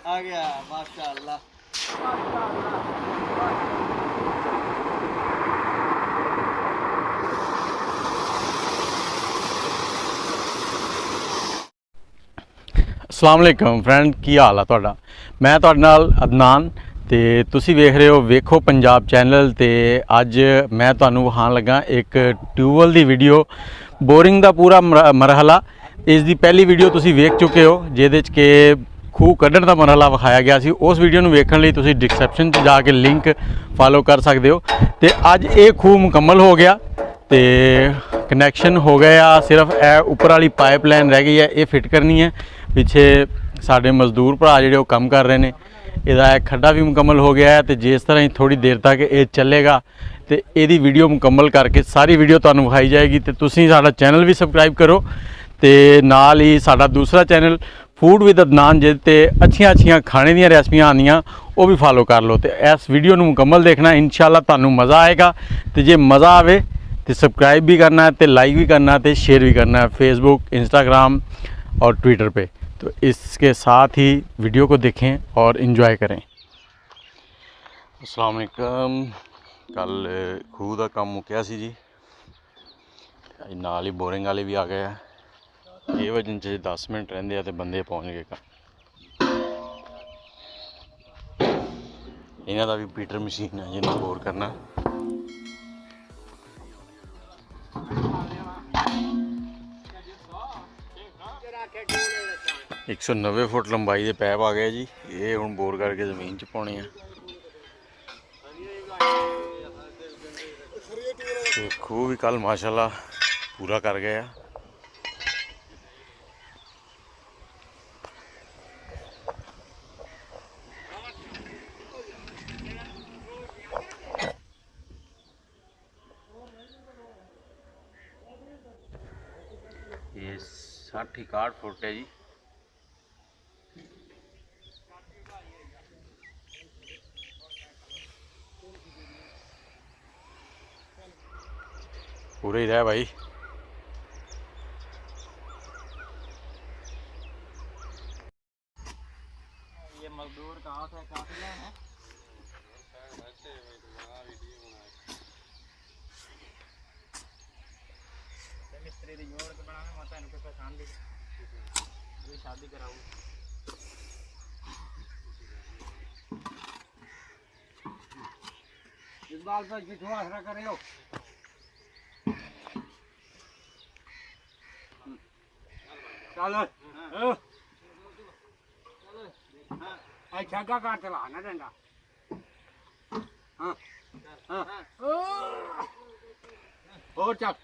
आ गया माशाअल्लाह। अस्सलाम वालेकुम फ्रेंड, की हाल है तुहाडा। मैं तुहाडे नाल अदनान ते तुसी वेख रहे हो वेखो पंजाब चैनल। ते अज मैं तुहानू विखाण लगा एक ट्यूबवैल दी वीडियो। बोरिंग दा पूरा मरहला इस दी पहली वीडियो तुसी वेख चुके हो, जिहदे च कि खूह कड्ढण दा मरहला विखाया गया सी। उस वीडियो नू वेखण लई तुसी डिस्क्रिप्शन च जाके लिंक फॉलो कर सकते हो। ते अज ये खूह मुकम्मल हो गया ते कनैक्शन हो गया। सिर्फ ए उपर वाली पाइप लाइन रह गई है, ये फिट करनी है। पिछे साढ़े मजदूर भरा जिहड़े वो काम कर रहे हैं। ਇਹਦਾ खड्डा भी मुकम्मल हो गया है। तो जिस तरह ही थोड़ी देर तक ये चलेगा तो यदी वीडियो मुकम्मल करके सारी वीडियो तुहानू विखाई जाएगी। तो तुसीं साडा चैनल भी सबसक्राइब करो तो नाल ही साडा दूसरा चैनल फूड विद अदनान जिहते अच्छियां अच्छियां खाने दी रेसिपियां आंदियां वो भी फॉलो कर लो। तो इस वीडियो नू मुकम्मल देखना, इंशाअल्लाह तुहानू मज़ा आएगा। तो जे मज़ा आवे तो सबसक्राइब भी करना है, तो लाइक भी करना है, तो शेयर भी करना है फेसबुक, इंस्टाग्राम और ट्विटर पे। तो इसके साथ ही वीडियो को देखें और इन्जॉय करें। अस्सलाम वालेकुम। कल खूह का काम मुक्या सी जी, नाल ही बोरिंग वाले भी आ गए हैं। ये वजन च 10 मिनट रहिंदे तो बंदे पहुँच गए। इन्हां दा भी पीटर मशीन है जिन्हें बोर करना। 190 फुट लंबाई के पैप आ गए जी। ये हुण बोर करके जमीन च पाने हैं। तो खूह भी कल माशाल्लाह पूरा कर गया। ये 60-61 फुट है जी। पूरे ही रहा भाई। ये मजदूर कहाँ से काफिला है? मिस्त्री दी जोड़ के बनाने मत इनको पहचान दी। ये शादी कराऊं। इस बार पर जिठवा आसरा करे हो। चलो अच्छा का काट चला ना डंडा। हाँ हाँ और चल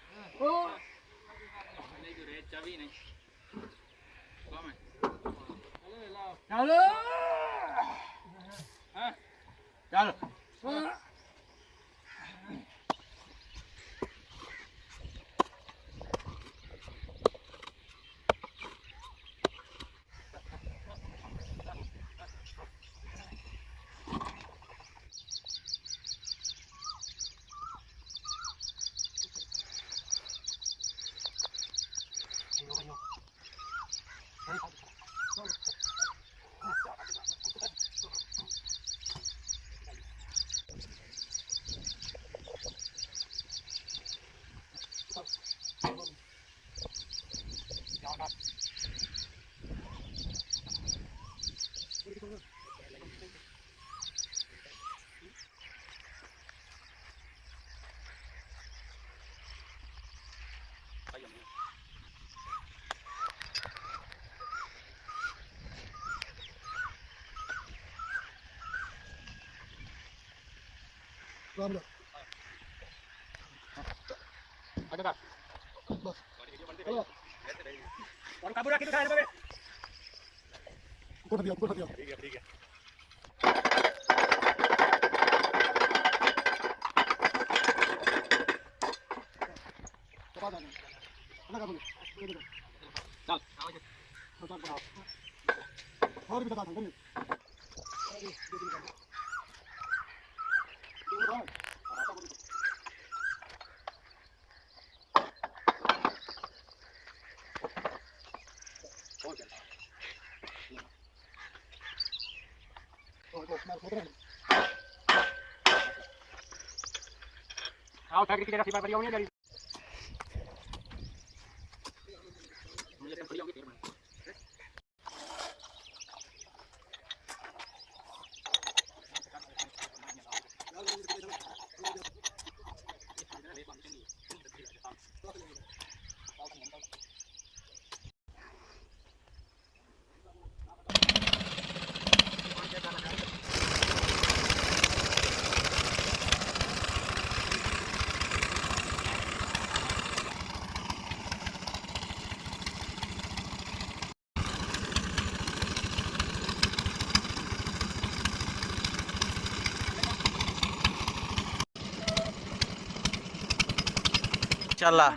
चाबी नहीं चलो चलो आगे बस और काबू रख के दिखा दे। कोट दिया ठीक है ठीक है। चल और भी बता दूं आओ फैक्ट्री की तरफ से बढ़िया होनी है ਚੱਲਾ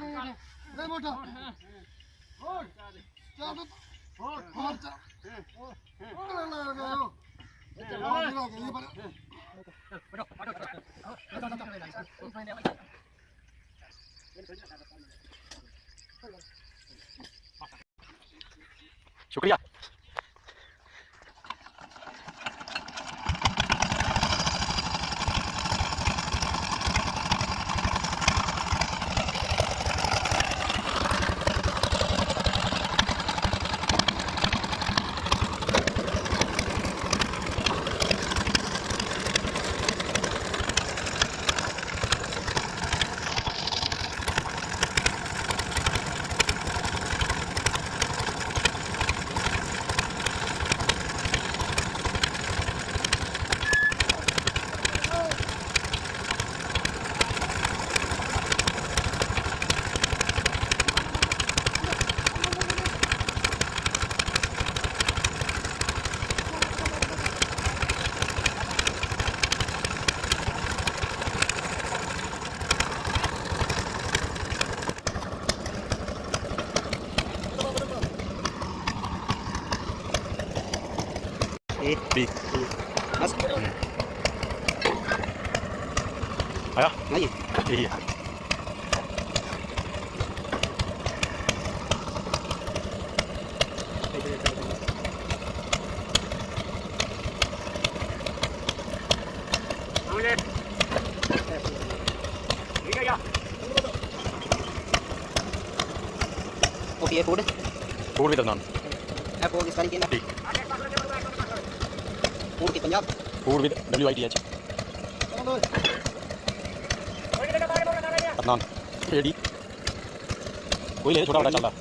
शुक्रिया B बस आया नहीं यही है okay food food with Adnan है फूड इस तरीके ना ठीक फूड की Punjab food with WITH Adnan AD कोई ले छोटा बड़ा चलता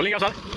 रोलिंग साथ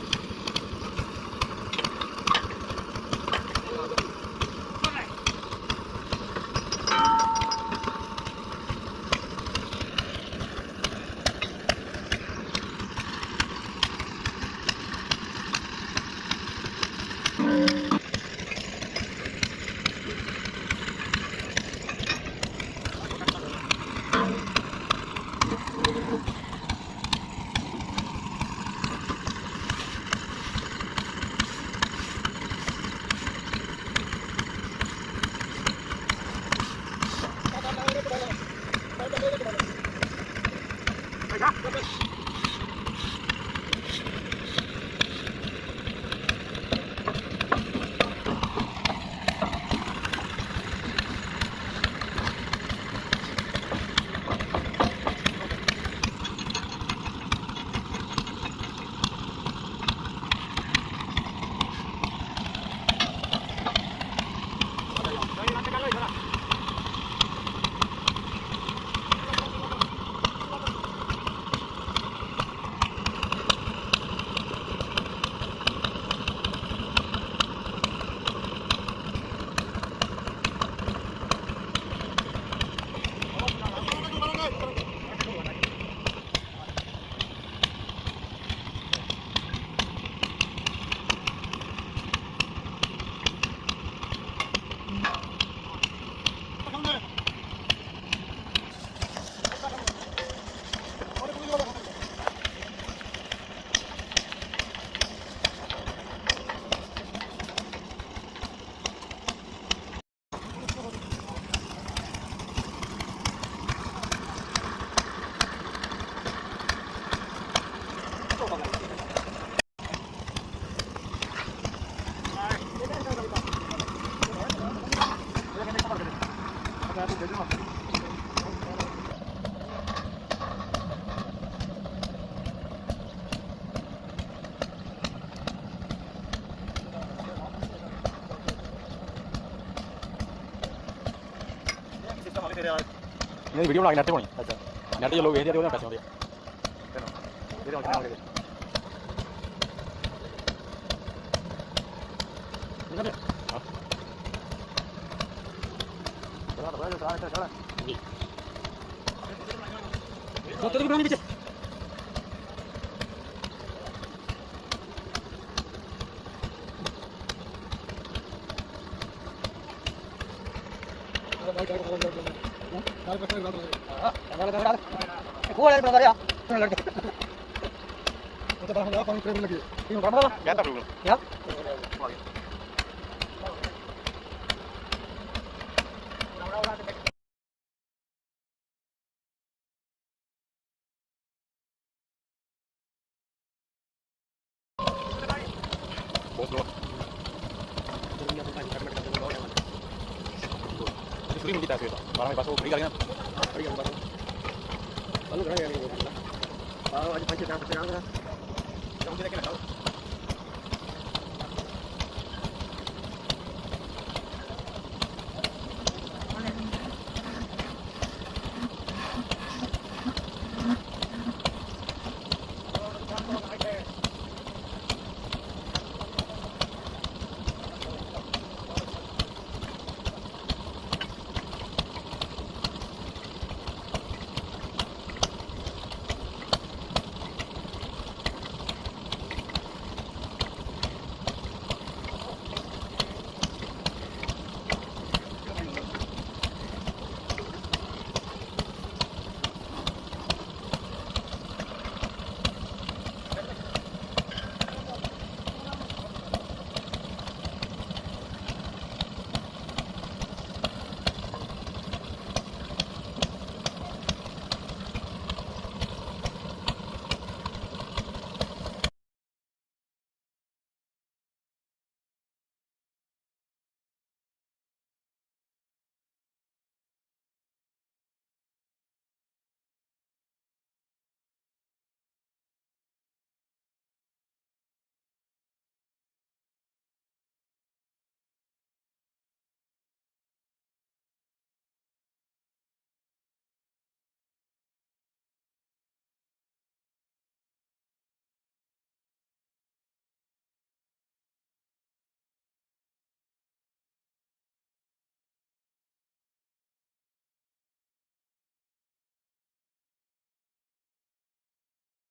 नहीं वीडियो बना के नेट होनी अच्छा नेट जो लोग देखते हैं पैसे आते हैं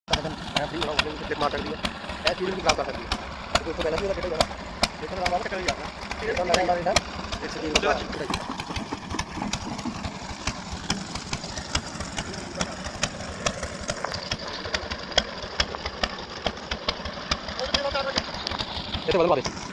फ्री होना उसने क्लिक मार कर दिया ऐसे चीज़ भी काम कर सकती है तो उसको पहले से टिकट जाना देखो ना वापस कर ही जाना ठीक है तो मैंने हमारे ना 103 Este valor vale.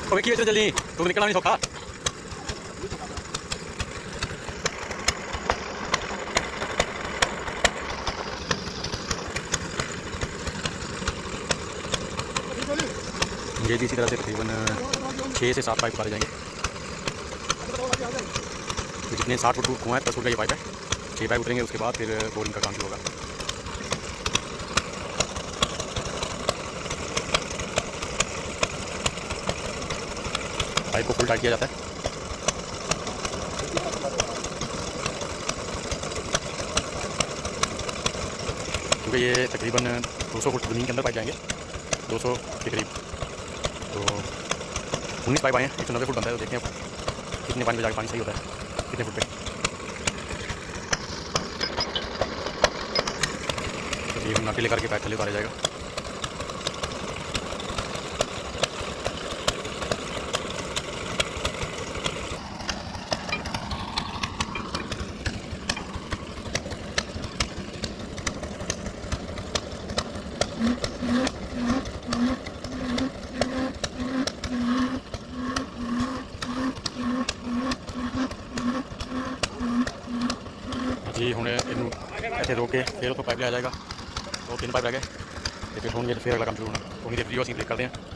तो देखिए चल जल्दी तो निकलना नहीं सौखा ये भी इसी तरह से तकरीबन 6 से 7 पाइप उतारे जाएंगे तो जितने 60 फुट कुआं है 10 फुट का ये पाइप है 6 पाइप उतरेंगे उसके बाद फिर बोरिंग का काम शुरू होगा पाइप को फुल टाइट किया जाता है क्योंकि ये तकरीबन 200 फुट ज़मीन के अंदर पाइप जाएंगे 200 के करीब तो 19 पाइप आए हैं 190 फुट बनता है तो देखते हैं कितने पानी में जाकर पानी सही होता है कितने फुट पे तो ये नाटी लेकर के पाइप थले उतारा जाएगा जी हूँ इन ऐसे रोक के फिर उसको पाइप लिया जाएगा 2-3 पाइप रह गए फिर होंगे तो फिर अगला काम शुरू होना थोड़ी देर फ्री हो क्लिक करते हैं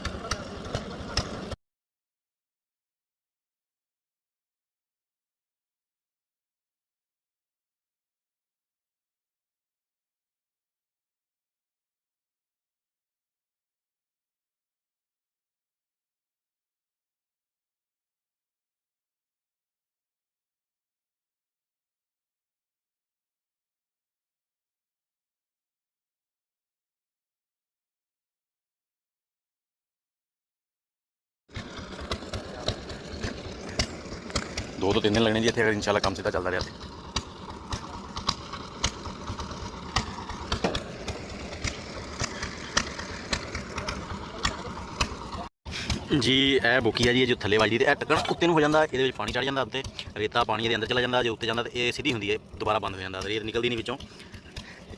दो तो 3 दिन लगने दिए थे अगर इंशाल्लाह काम सीधा चलता रहा थे ਜੀ ਇਹ ਬੁੱਕੀ ਆ ਜੀ, ਜੋ ਥੱਲੇ ਵੱਜਦੀ ਤੇ ਇਹ ਟੱਕਣ ਉੱਤੇ ਨੂੰ ਹੋ ਜਾਂਦਾ, ਇਹਦੇ ਵਿੱਚ ਪਾਣੀ ਚੜ ਜਾਂਦਾ, ਉੱਤੇ ਰੇਤਾ ਪਾਣੀ ਇਹਦੇ ਅੰਦਰ ਚਲਾ ਜਾਂਦਾ, ਜੇ ਉੱਤੇ ਜਾਂਦਾ ਤੇ ਇਹ ਸਿੱਧੀ ਹੁੰਦੀ ਹੈ, ਦੁਬਾਰਾ ਬੰਦ ਹੋ ਜਾਂਦਾ, ਰੇਤ ਨਿਕਲਦੀ ਨਹੀਂ ਵਿੱਚੋਂ।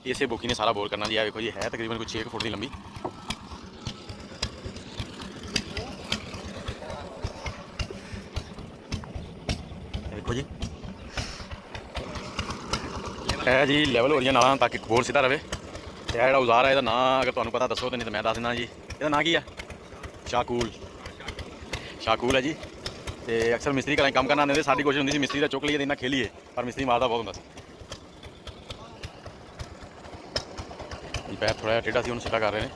ਇਸੇ ਬੁੱਕੀ ਨੇ ਸਾਰਾ ਬੋਰ ਕਰਨਾ ਜੀ। ਆ ਵੇਖੋ ਜੀ, ਹੈ ਤਕਰੀਬਨ ਕੋਈ 6 ਫੁੱਟ ਦੀ ਲੰਬੀ। ਦੇਖੋ ਜੀ, ਇਹ ਜੀ ਲੈਵਲ ਹੋ ਰਹੀਆਂ ਨਾਲਾਂ ਤਾਂ ਕਿ ਬੋਰ ਸਿੱਧਾ ਰਵੇ। ਤੇ ਇਹ ਜਿਹੜਾ ਔਜ਼ਾਰ ਹੈ ਇਹਦਾ ਨਾਂ ਅਗਰ ਤੁਹਾਨੂੰ ਪਤਾ ਦੱਸੋ, ਤੇ ਨਹੀਂ ਤਾਂ ਮੈਂ ਦੱਸ ਦਿੰਦਾ ਜੀ। ਇਹਦਾ ਨਾਂ ਕੀ ਆ? ਸ਼ਾਕੂਲ। ਸ਼ਾਕੂਲ ਹੈ ਜੀ। ਤੇ ਅਕਸਰ ਮਿਸਤਰੀ ਘਰਾਂ ਕੰਮ ਕਰਨ ਆਉਂਦੇ ਹੁੰਦੇ, ਸਾਡੀ ਕੋਸ਼ਿਸ਼ ਹੁੰਦੀ ਸੀ ਮਿਸਤਰੀ ਦਾ ਚੁੱਕ ਲਈਏ ਤੇ ਇਹਨਾਂ ਖੇਲੀਏ, ਪਰ ਮਿਸਤਰੀ ਮਾਰਦਾ ਬਹੁਤ ਹੁੰਦਾ ਸੀ। ਪੈਰ ਥੋੜ੍ਹਾ ਜਿਹਾ ਟੇਢਾ ਸੀ, ਉਹਨੂੰ ਸਿੱਧਾ ਕਰ ਰਹੇ ਨੇ।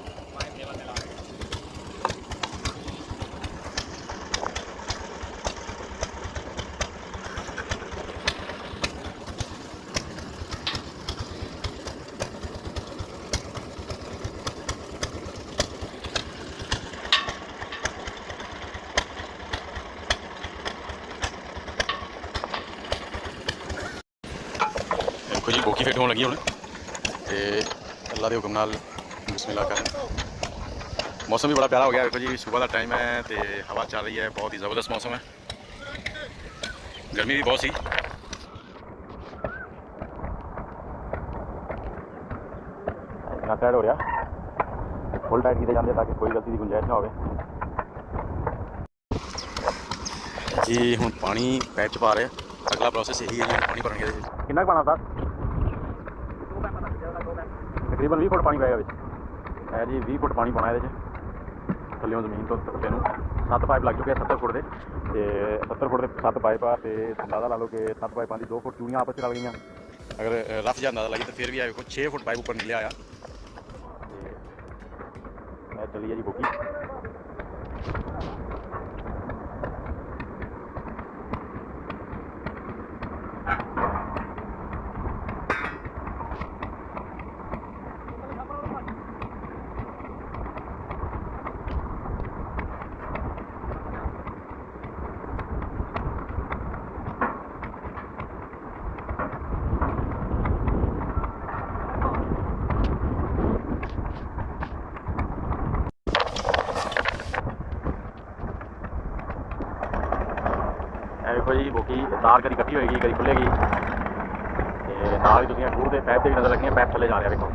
देखो जी बोकी फिट होने लगी हूँ, तो अल्लाह के हुक्म नाल बिस्मिल्लाह कर। मौसम भी बड़ा प्यारा हो गया। देखो जी सुबह का टाइम है तो हवा चल रही है, बहुत ही ज़बरदस्त मौसम है। गर्मी भी बहुत सी। इतना टाइट हो रहा, फुल टाइट किए जाते ताकि कोई गलती की गुंजाइश ना हो जी। हुण पानी पैप च पा रहे, अगला प्रोसेस यही है जी, पानी भरने के। कितना पाना था? तकरीबन 20 फुट पानी पाएगा बिच है जी। 20 फुट पानी पाना ये थल्लों जमीन तो तप्पे नूं 7 पाइप लग चुके हैं 70 फुट के। 70 फुट के 7 पाइप आ, तो अंदाजा ला लो कि 7 पाइपों की 2 फुट चूड़ियाँ आपस में रल गई। अगर रफ जहा अंदाजा लाइए तो फिर भी आए 6 फुट पाइप ऊपर निकलिया आया। चली है जी बुकी। देखो जी बोकी तार कभी कट्टी होएगी, कभी खुलेगी। नाल ही तुम खूह के पैप से भी नजर लगी, पैप थले जा रहा। देखो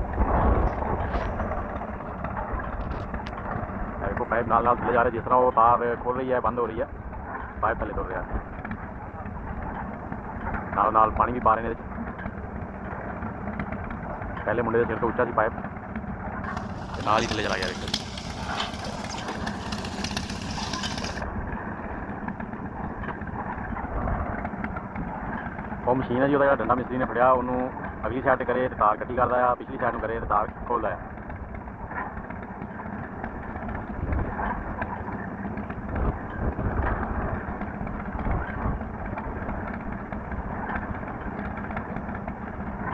देखो पाइप नाल नाल थले जा रहे, जिस तरह वो तार खुल रही है बंद हो रही है, पाइप थले तुर रहा है। नाल नाल पानी भी पा रहे हैं। पहले मुंडे के सिर तो उच्चा सी पाइप, नाल ही थले चला गया। देखो वो मशीन है जी, वो डंडा मिस्त्री ने फड़िया, उन्होंने अगली साइड करे तो तार कट्टी करता है, पिछली साइड में करे तो तार खोलता है।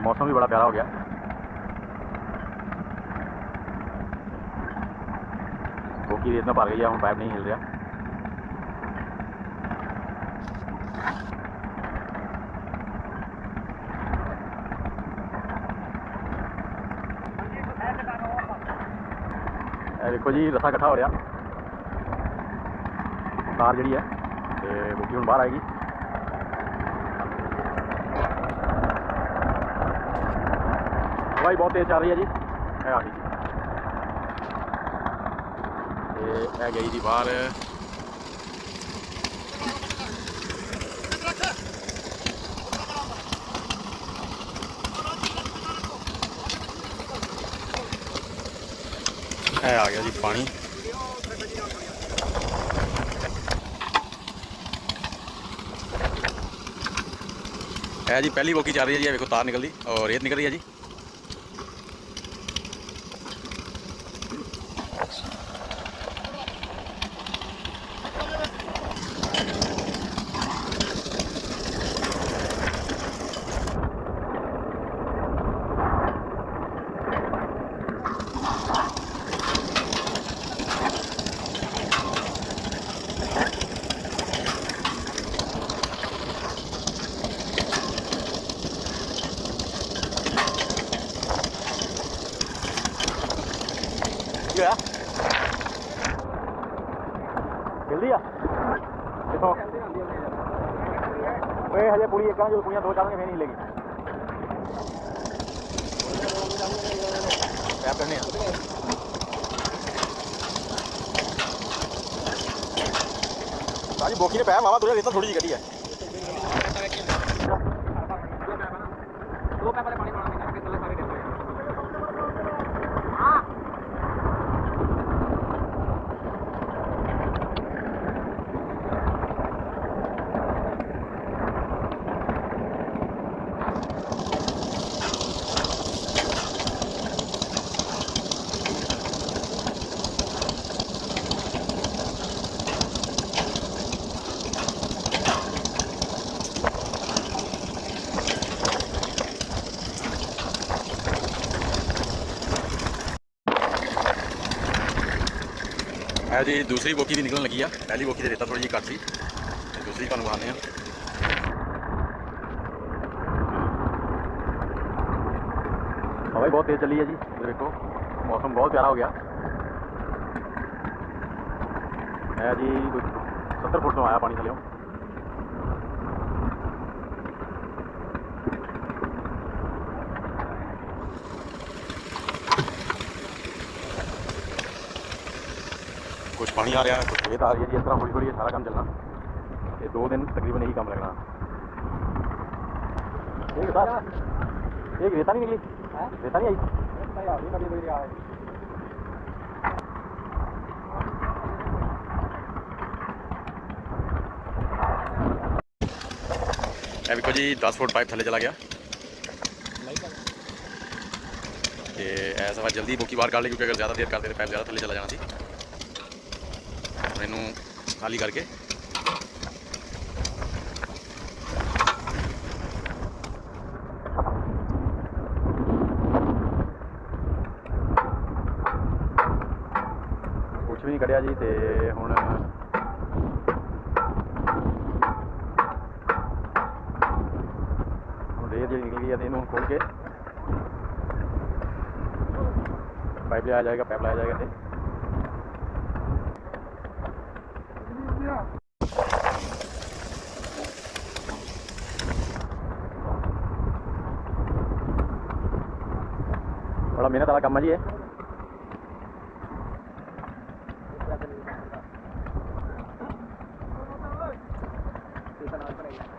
मौसम भी बड़ा प्यारा हो गया। बोकी रेत में भर गई है, हम पाइप नहीं हिल रहा। देखो जी रस्सा इकट्ठा हो रहा, तार जी है तो बुकी हूँ बाहर आएगी। हवाई बहुत तेज चल रही है जी, है आ गई जी, है गई जी बाहर। है आ गया जी पानी। है जी पहली बोकी चल रही है जी, देखो तार निकलती और रेत निकल रही है जी। ਆ ਕਿੱਥੋਂ ਓਏ ਹਜੇ ਪੁਲੀ ਇੱਕਾਂ ਜੋ ਪੁਲੀਆਂ ਦੋ ਚੱਲਣਗੇ ਫੇਰ ਨਹੀਂ ਹਿੱਲੇਗੀ ਪੈਪ ਕਰਨੇ ਆ ਸਾਜੀ ਬੋਕੀ ਨੇ ਪੈ ਮਾਵਾ ਦੋ ਰੇਤਾ ਥੋੜੀ ਜਿਹੀ ਕੱਢੀ ਆ दो पैप वाले पानी पाना देना थल्ले सारे डे है जी दूसरी बोकी भी निकलने लगी है पहली बोकी से रेता थोड़ी जी घट सी दूसरी तुहानू विखाने हवा भी बहुत तेज़ चली है जी इधर देखो मौसम बहुत प्यारा हो गया है जी 70 फुट तो आया पानी थल्ले कुछ पानी आ रहा है कुछ रेत आ रही है जी इस तरह हौली हौली सारा काम चलना ये 2 दिन तकरीबन यही काम लगना एक रेता नहीं निकली रेता नहीं आई देखो जी 10 फुट पाइप थले चला गया ऐसा बात जल्दी बोकी बाहर काट ली क्योंकि अगर ज़्यादा देर करते तो पाइप ज़्यादा थले चला जाना थी इनू खाली करके कुछ भी नहीं कढ़िया जी तो हुण रेत जी निकल गई है इनू खोल के पाइप लाया जाएगा पाइप लाया जाएगा इसे बड़ा मेहनत वाला काम है जी ये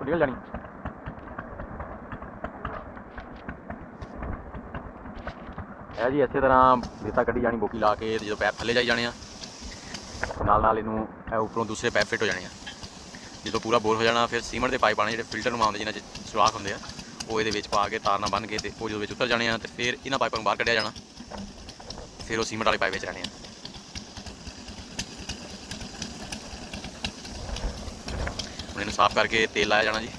निकल जानी है जी इसे तरह रेता कढ़ी जानी बोकी ला के जो पैप थले जाई जाने नाल इनू उपरों दूसरे पैप फिट हो जाने जो पूरा बोर हो जाना फिर सीमेंट के पाइप आने जो फिल्टर में आते जिन्हें सुराख होंगे वो ये पा के तार ना बन के वो जो उतर जाने तो फिर इन्होंने पाइपों बाहर कढ़िया जाना फिर वो सीमेंट वाले पाइप रहने हम इन्हें साफ करके तेल लाया जाना जी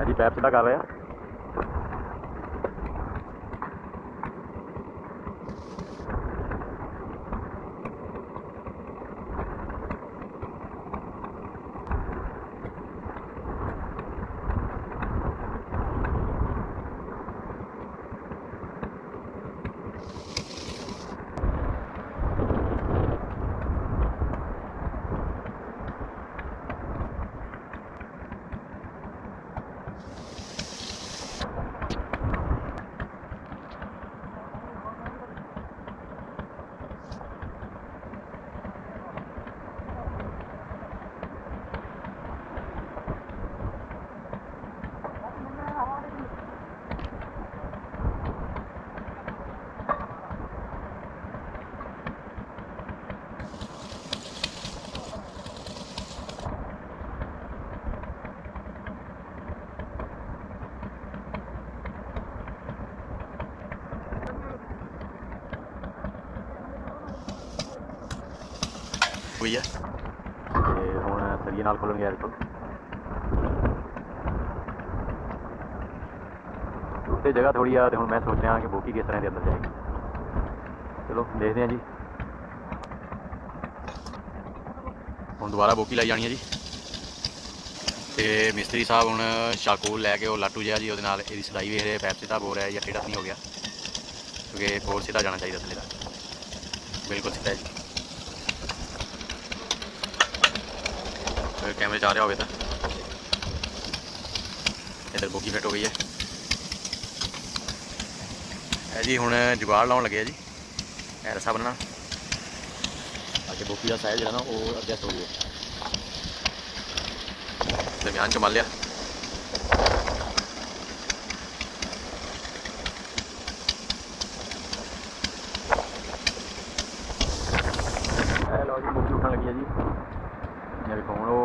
जी पैप सीधा कर रहे हैं ਹੋਈ ਹੈ ਤੇ ਹੁਣ ਸਰੀਏ ਨਾਲ ਖੋਲ੍ਹਣਗੇ ਇਹਦੇ ਕੋਲ ਉੱਤੇ ਜਗ੍ਹਾ ਥੋੜ੍ਹੀ ਆ ਤੇ ਹੁਣ ਮੈਂ ਸੋਚ ਰਿਹਾ ਕਿ ਬੋਕੀ ਕਿਸ ਤਰ੍ਹਾਂ ਦੇ ਅੰਦਰ ਜਾਏਗੀ। ਚਲੋ ਦੇਖਦੇ ਹਾਂ ਜੀ। ਹੁਣ ਦੁਬਾਰਾ ਬੋਕੀ ਲਾਈ ਜਾਣੀ ਹੈ ਜੀ ਤੇ ਮਿਸਤਰੀ ਸਾਹਿਬ ਹੁਣ ਚਾਕੂ ਲੈ ਕੇ ਉਹ ਲਾਟੂ ਜਿਹਾ ਜੀ ਉਹਦੇ ਨਾਲ ਇਹਦੀ ਸਿਲਾਈ ਵੇਖ ਰਹੇ ਪੈਪ ਸਿੱਧਾ ਹੋ ਰਿਹਾ ਜਾਂ ਟੇਢਾ ਨਹੀਂ ਹੋ ਗਿਆ ਕਿਉਂਕਿ ਬੋਰ ਸਿੱਧਾ ਜਾਣਾ ਚਾਹੀਦਾ ਥੱਲੇ ਦਾ ਬਿਲਕੁਲ ਸਿੱਧਾ ਜੀ। कैमरे जा रहा होगा तो इधर बोगी फिट हो गई है जी। हुण जुगाड़ लाउण लगे जी रस्सा बनना ताकि बोगी का साइज जो ना वो एडजस्ट हो जाए। दरम्यान च मल लिया लो जी बोगी उठन लगी है जी। देखो हूँ वो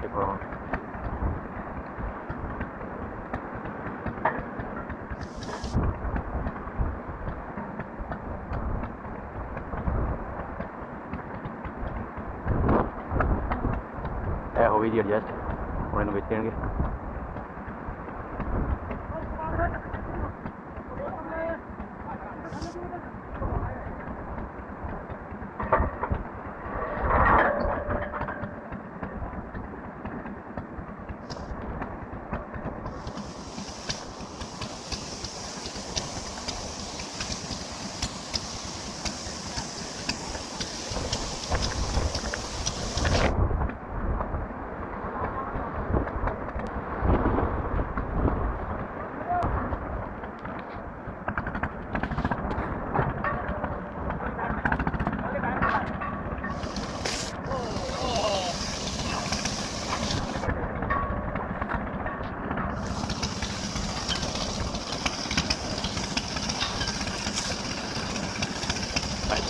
देखो हो गई जी एडजस्ट हम इन्हें बेच देंगे।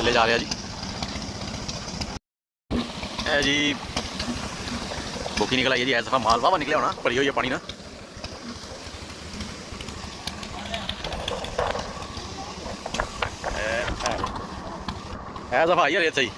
थले जा रहा जी है जी। बोकी निकल आई है जी। ऐसा माल वाह निकलिया होना भरी हुई है पानी ना। है सफाई है रेत सही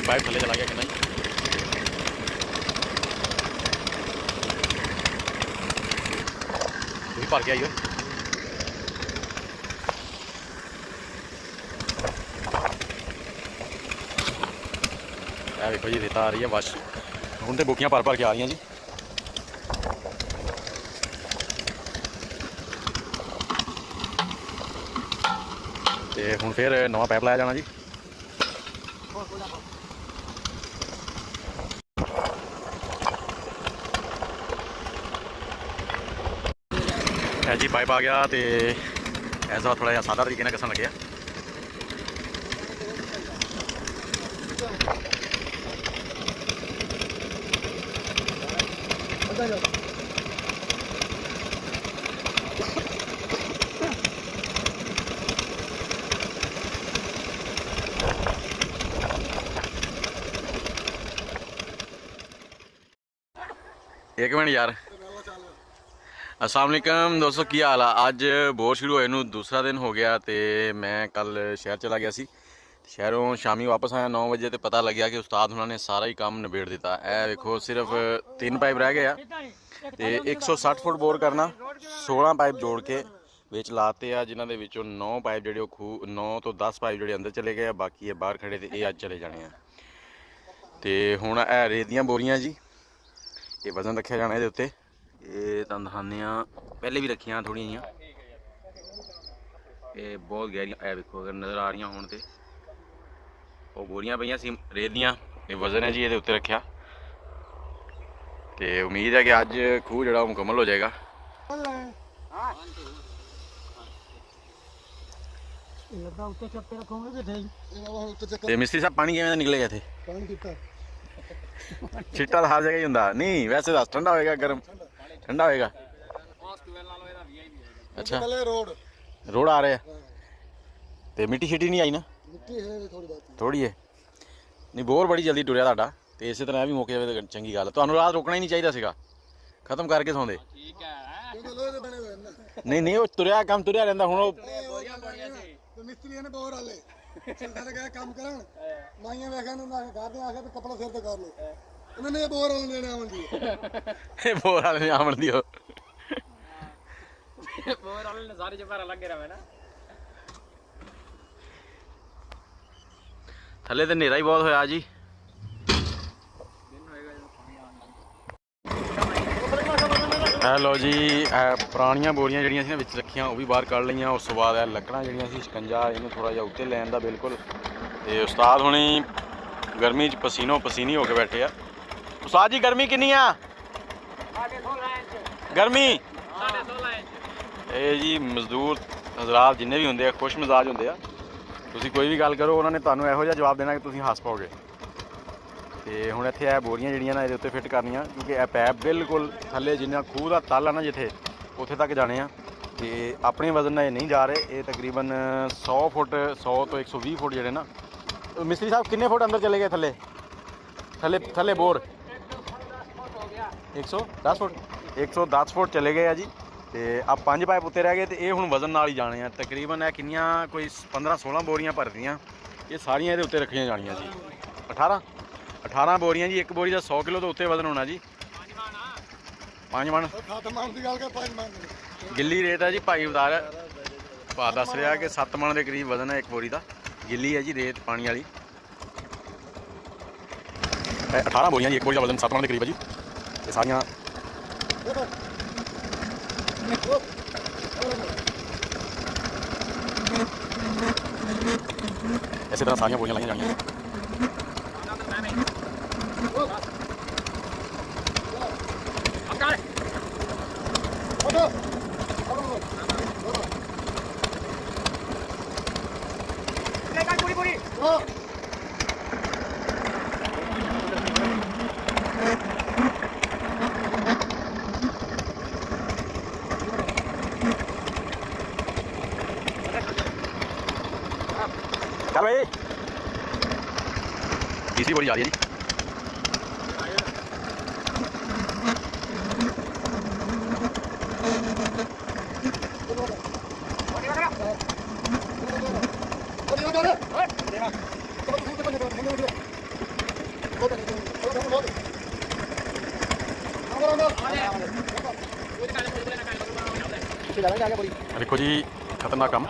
पाइप थले चला गया कि नहीं। भी भर गया देखो जी रेता आ रही है बस हूँ तो बोकियां भर भर के आ रही जी। तो हूँ फिर नवा पाइप लाया जाना जी। है जी पाइप आ गया तो ऐसा थोड़ा जहा सादा तरीके घसन लगे। एक मिनट यार। अस्सलाम वालेकुम दोस्तों की हाल है। अज बोर शुरू होए दूसरा दिन हो गया तो मैं कल शहर चला गया सी। शहरों शामी वापस आया 9 बजे तो पता लग गया कि उस्ताद उन्होंने सारा ही काम निबेड़ दिता। है देखो सिर्फ 3 पाइप रह गए तो 160 फुट बोर करना 16 पाइप जोड़ के ਵਿੱਚ ਲਾਤੇ ਆ, ਜਿਨ੍ਹਾਂ ਦੇ ਵਿੱਚੋਂ 9 ਪਾਈਪ ਜਿਹੜੇ ਉਹ ਖੂਹ 9 ਤੋਂ 10 ਪਾਈਪ ਜਿਹੜੇ ਅੰਦਰ ਚਲੇ ਗਏ ਆ, ਬਾਕੀ ਇਹ ਬਾਹਰ ਖੜੇ ਤੇ ਇਹ ਅੱਜ ਚਲੇ ਜਾਣੇ ਆ। ਤੇ ਹੁਣ ਇਹ ਰੇਤ ਦੀਆਂ ਬੋਰੀਆਂ ਜੀ, ਇਹ ਵਜ਼ਨ ਰੱਖਿਆ ਜਾਣਾ ਇਹਦੇ ਉੱਤੇ। ਇਹ ਤੁਹਾਨੂੰ ਦਿਖਾਉਂਦੇ ਆ, ਪਹਿਲੇ ਵੀ ਰੱਖੀਆਂ ਥੋੜ੍ਹੀਆਂ ਜਿਹੀਆਂ, ਇਹ ਬਹੁਤ ਗਹਿਰੀਆਂ, ਇਹ ਵੇਖੋ ਅਗਰ ਨਜ਼ਰ ਆ ਰਹੀਆਂ ਹੋਣ ਤੇ ਉਹ ਬੋਰੀਆਂ ਪਈਆਂ ਸੀ ਰੇਤ ਦੀਆਂ। ਇਹ ਵਜ਼ਨ ਹੈ ਜੀ ਇਹਦੇ ਉੱਤੇ ਰੱਖਿਆ, ਤੇ ਉਮੀਦ ਹੈ ਕਿ ਅੱਜ ਖੂਹ ਜਿਹੜਾ ਉਹ ਮੁਕੰਮਲ ਹੋ ਜਾਏਗਾ। ਤੇ ਮਿਸਤਰੀ ਸਾਹਿਬ ਪਾਣੀ ਕਿਵੇਂ ਦਾ ਨਿਕਲੇਗਾ ਇੱਥੇ? ਚਿੱਟਾ ਤਾਂ ਹਰ ਜਗ੍ਹਾ ਹੀ ਹੁੰਦਾ ਨਹੀਂ, ਵੈਸੇ ਤਾਂ ਠੰਡਾ ਹੋਏਗਾ, ਗਰਮ ਠੰਡਾ ਹੋਏਗਾ। ਅੱਛਾ ਰੋਡ ਆ ਰਿਹਾ ਤੇ ਮਿੱਟੀ ਸ਼ਿੱਟੀ ਨਹੀਂ ਆਈ ਨਾ? ਥੋੜੀ ਹੈ ਨਹੀਂ, ਬੋਰ ਬੜੀ ਜਲਦੀ ਟੁਰਿਆ ਤੁਹਾਡਾ, ਤੇ ਇਸੇ ਤਰ੍ਹਾਂ ਇਹ ਵੀ ਮੁੱਕ ਜਾਵੇ ਤਾਂ ਚੰਗੀ ਗੱਲ। ਤੁਹਾਨੂੰ ਰਾਤ ਰੋਕਣਾ ਹੀ ਨਹੀਂ ਚਾਹੀਦਾ ਸੀਗਾ, ਖਤਮ ਕਰਕੇ ਸੌਂਦੇ। ਨਹੀਂ ਨਹੀਂ, ਉਹ ਤੁਰਿਆ ਕੰਮ ਤੁਰਿਆ ਰਹਿੰਦਾ। ਹੁਣ ਉਹ ਮਿਸਤਰੀ ਨੇ ਬੋਰ ਵਾਲੇ ਸਾਰੇ ਗਏ ਕੰਮ ਕਰਨ, ਮਾਈਆਂ ਵੇਖਣ ਨੂੰ ਘਰ ਦੇ ਆ ਕੇ ਕੱਪੜਾ ਸਿਰ ਤੇ ਕਰ ਲੋ, ਉਹਨਾਂ ਨੇ ਬੋਰ ਵਾਲੇ ਲੈਣੇ ਆਉਂਦੀ ਇਹ ਬੋਰ ਵਾਲੇ ਨੇ ਆਵਣ ਦਿਓ, ਬੋਰ ਵਾਲੇ ਨੇ ਸਾਰੇ ਜਵਾਰਾ ਲੱਗੇ ਰਵੇ ਨਾ। ਥੱਲੇ ਤੇ ਹਨੇਰਾ ਹੀ ਬਹੁਤ ਹੋਇਆ ਜੀ। ਹੈਲੋ ਜੀ, ਇਹ ਪੁਰਾਣੀਆਂ ਬੋਰੀਆਂ ਜਿਹੜੀਆਂ ਸੀ ਨਾ ਵਿੱਚ ਰੱਖੀਆਂ ਉਹ ਵੀ ਬਾਹਰ ਕੱਢ ਲਈਆਂ। ਉਸ ਤੋਂ ਬਾਅਦ ਇਹ ਲੱਕੜਾਂ ਜਿਹੜੀਆਂ ਸੀ ਸ਼ਿਕੰਜਾ ਇਹਨੂੰ ਥੋੜ੍ਹਾ ਜਿਹਾ ਉੱਤੇ ਲੈਣ ਦਾ ਬਿਲਕੁਲ। ਤੇ ਉਸਤਾਦ ਹੁਣੀ ਗਰਮੀ 'ਚ ਪਸੀਨੋ ਪਸੀਨੀ ਹੋ ਕੇ ਬੈਠੇ ਆ। ਉਸਤਾਦ ਜੀ ਗਰਮੀ ਕਿੰਨੀ ਆ? ਗਰਮੀ ਇਹ ਜੀ ਮਜ਼ਦੂਰ ਹਜ਼ਰਾਤ ਜਿੰਨੇ ਵੀ ਹੁੰਦੇ ਆ ਖੁਸ਼ ਮਿਜ਼ਾਜ ਹੁੰਦੇ ਆ। ਤੁਸੀਂ ਕੋਈ ਵੀ ਗੱਲ ਕਰੋ ਉਹਨਾਂ ਨੇ ਤੁਹਾਨੂੰ ਇਹੋ ਜਿਹਾ ਜਵਾਬ ਦੇਣਾ ਕਿ ਤੁਸੀਂ ਹੱਸ ਪਾਓਗੇ। ਤੇ ਹੁਣ ਇੱਥੇ ਇਹ ਬੋਰੀਆਂ ਜਿਹੜੀਆਂ ਨਾ ਇਹਦੇ ਉੱਤੇ ਫਿੱਟ ਕਰਨੀਆਂ, ਕਿਉਂਕਿ ਇਹ ਪੈਪ ਬਿਲਕੁਲ ਥੱਲੇ ਜਿੰਨਾ ਖੂਹ ਦਾ ਤਲ ਆ ਨਾ ਜਿੱਥੇ, ਉੱਥੇ ਤੱਕ ਜਾਣੇ ਆ। ਤੇ ਆਪਣੇ ਵਜ਼ਨ ਨਾਲ ਇਹ ਨਹੀਂ ਜਾ ਰਹੇ, ਇਹ ਤਕਰੀਬਨ 100 ਫੁੱਟ 100 ਤੋਂ 120 ਫੁੱਟ ਜਿਹੜੇ ਨਾ। ਮਿਸਤਰੀ ਸਾਹਿਬ ਕਿੰਨੇ ਫੁੱਟ ਅੰਦਰ ਚਲੇ ਗਏ ਥੱਲੇ? ਥੱਲੇ ਬੋਰ 110 ਫੁੱਟ 110 ਫੁੱਟ ਚਲੇ ਗਏ ਆ ਜੀ। ਤੇ ਆ 5 ਪਾਈਪ ਉੱਤੇ ਰਹਿ ਗਏ, ਤੇ ਇਹ ਹੁਣ ਵਜ਼ਨ ਨਾਲ ਹੀ ਜਾਣੇ ਆ। ਤਕਰੀਬਨ ਇਹ ਕਿੰਨੀਆਂ ਕੋਈ 15-16 ਬੋਰੀਆਂ ਭਰਦੀਆਂ, ਇਹ ਸਾਰੀਆਂ ਇਹਦੇ ਉੱਤੇ ਰੱਖੀਆਂ ਜਾਣੀਆਂ ਜੀ। 18 ਬੋਰੀਆਂ ਜੀ, ਇੱਕ ਬੋਰੀ ਦਾ 100 ਕਿਲੋ ਤੋਂ ਉੱਤੇ ਵਜ਼ਨ ਹੋਣਾ ਜੀ। 5 ਮਣ ਗਿੱਲੀ ਰੇਤ ਹੈ ਜੀ। ਭਾਈ ਭਾ ਦੱਸ ਰਿਹਾ ਕਿ 7 ਮਣ ਦੇ ਕਰੀਬ ਵਜ਼ਨ ਹੈ ਇੱਕ ਬੋਰੀ ਦਾ, ਗਿੱਲੀ ਹੈ ਜੀ ਰੇਤ ਪਾਣੀ ਵਾਲੀ। 18 ਬੋਰੀਆਂ ਜੀ, ਇੱਕ ਬੋਰੀ ਦਾ ਵਜ਼ਨ 7 ਮਣ ਦੇ ਕਰੀਬ ਹੈ ਜੀ। ਇਹ ਸਾਰੀਆਂ ਇਸੇ ਤਰ੍ਹਾਂ ਸਾਰੀਆਂ ਬੋਰੀਆਂ ਲਾਈਆਂ ਜਾਣੀਆਂ। चल भाई तीसरी बोरी जा रही है जी। देखो जी खतरनाक काम।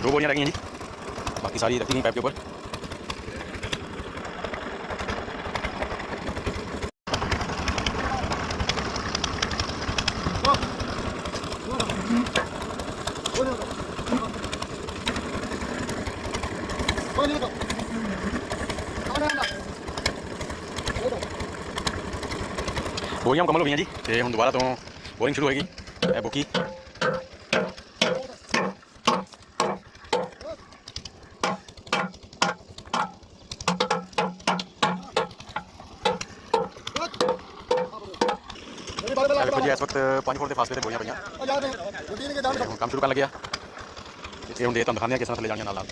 दो बोरियां लगी हैं जी, बाकी सारी रखी गई पाइप के ऊपर। बोरियां मुकम्मल हो गई हैं जी, तो हम दोबारा तो बोरिंग शुरू होगी बुकी। देखो जी इस वक्त 5 फुट के फासले से बोरियां पईयां, काम शुरू करन लगे आ। ਇਹ ਹੁਣ ਦੇ ਤੁਹਾਨੂੰ ਦਿਖਾਉਂਦੇ ਹਾਂ ਕਿਸ ਤਰ੍ਹਾਂ ਥੱਲੇ ਜਾਣੀਆਂ ਨਾਲ ਨਾਲ।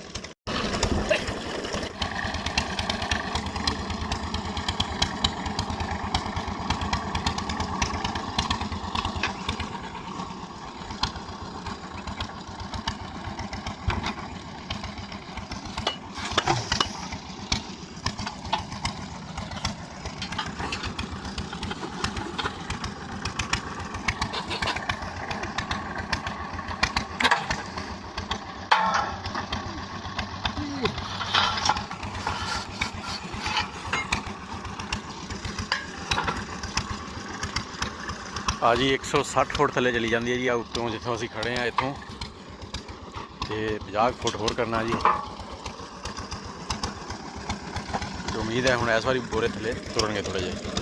ਆ ਜੀ 160 ਫੁੱਟ ਥੱਲੇ ਚਲੀ ਜਾਂਦੀ ਹੈ ਜੀ ਉੱਤੋਂ ਜਿੱਥੋਂ ਅਸੀਂ ਖੜੇ ਹਾਂ ਇੱਥੋਂ, ਤੇ 50 ਫੁੱਟ ਹੋਰ ਕਰਨਾ ਜੀ। ਤੇ ਉਮੀਦ ਹੈ ਹੁਣ ਇਸ ਵਾਰੀ ਬੋਰੇ ਥੱਲੇ ਤੁਰਨਗੇ ਥੋੜ੍ਹੇ ਜਿਹੇ।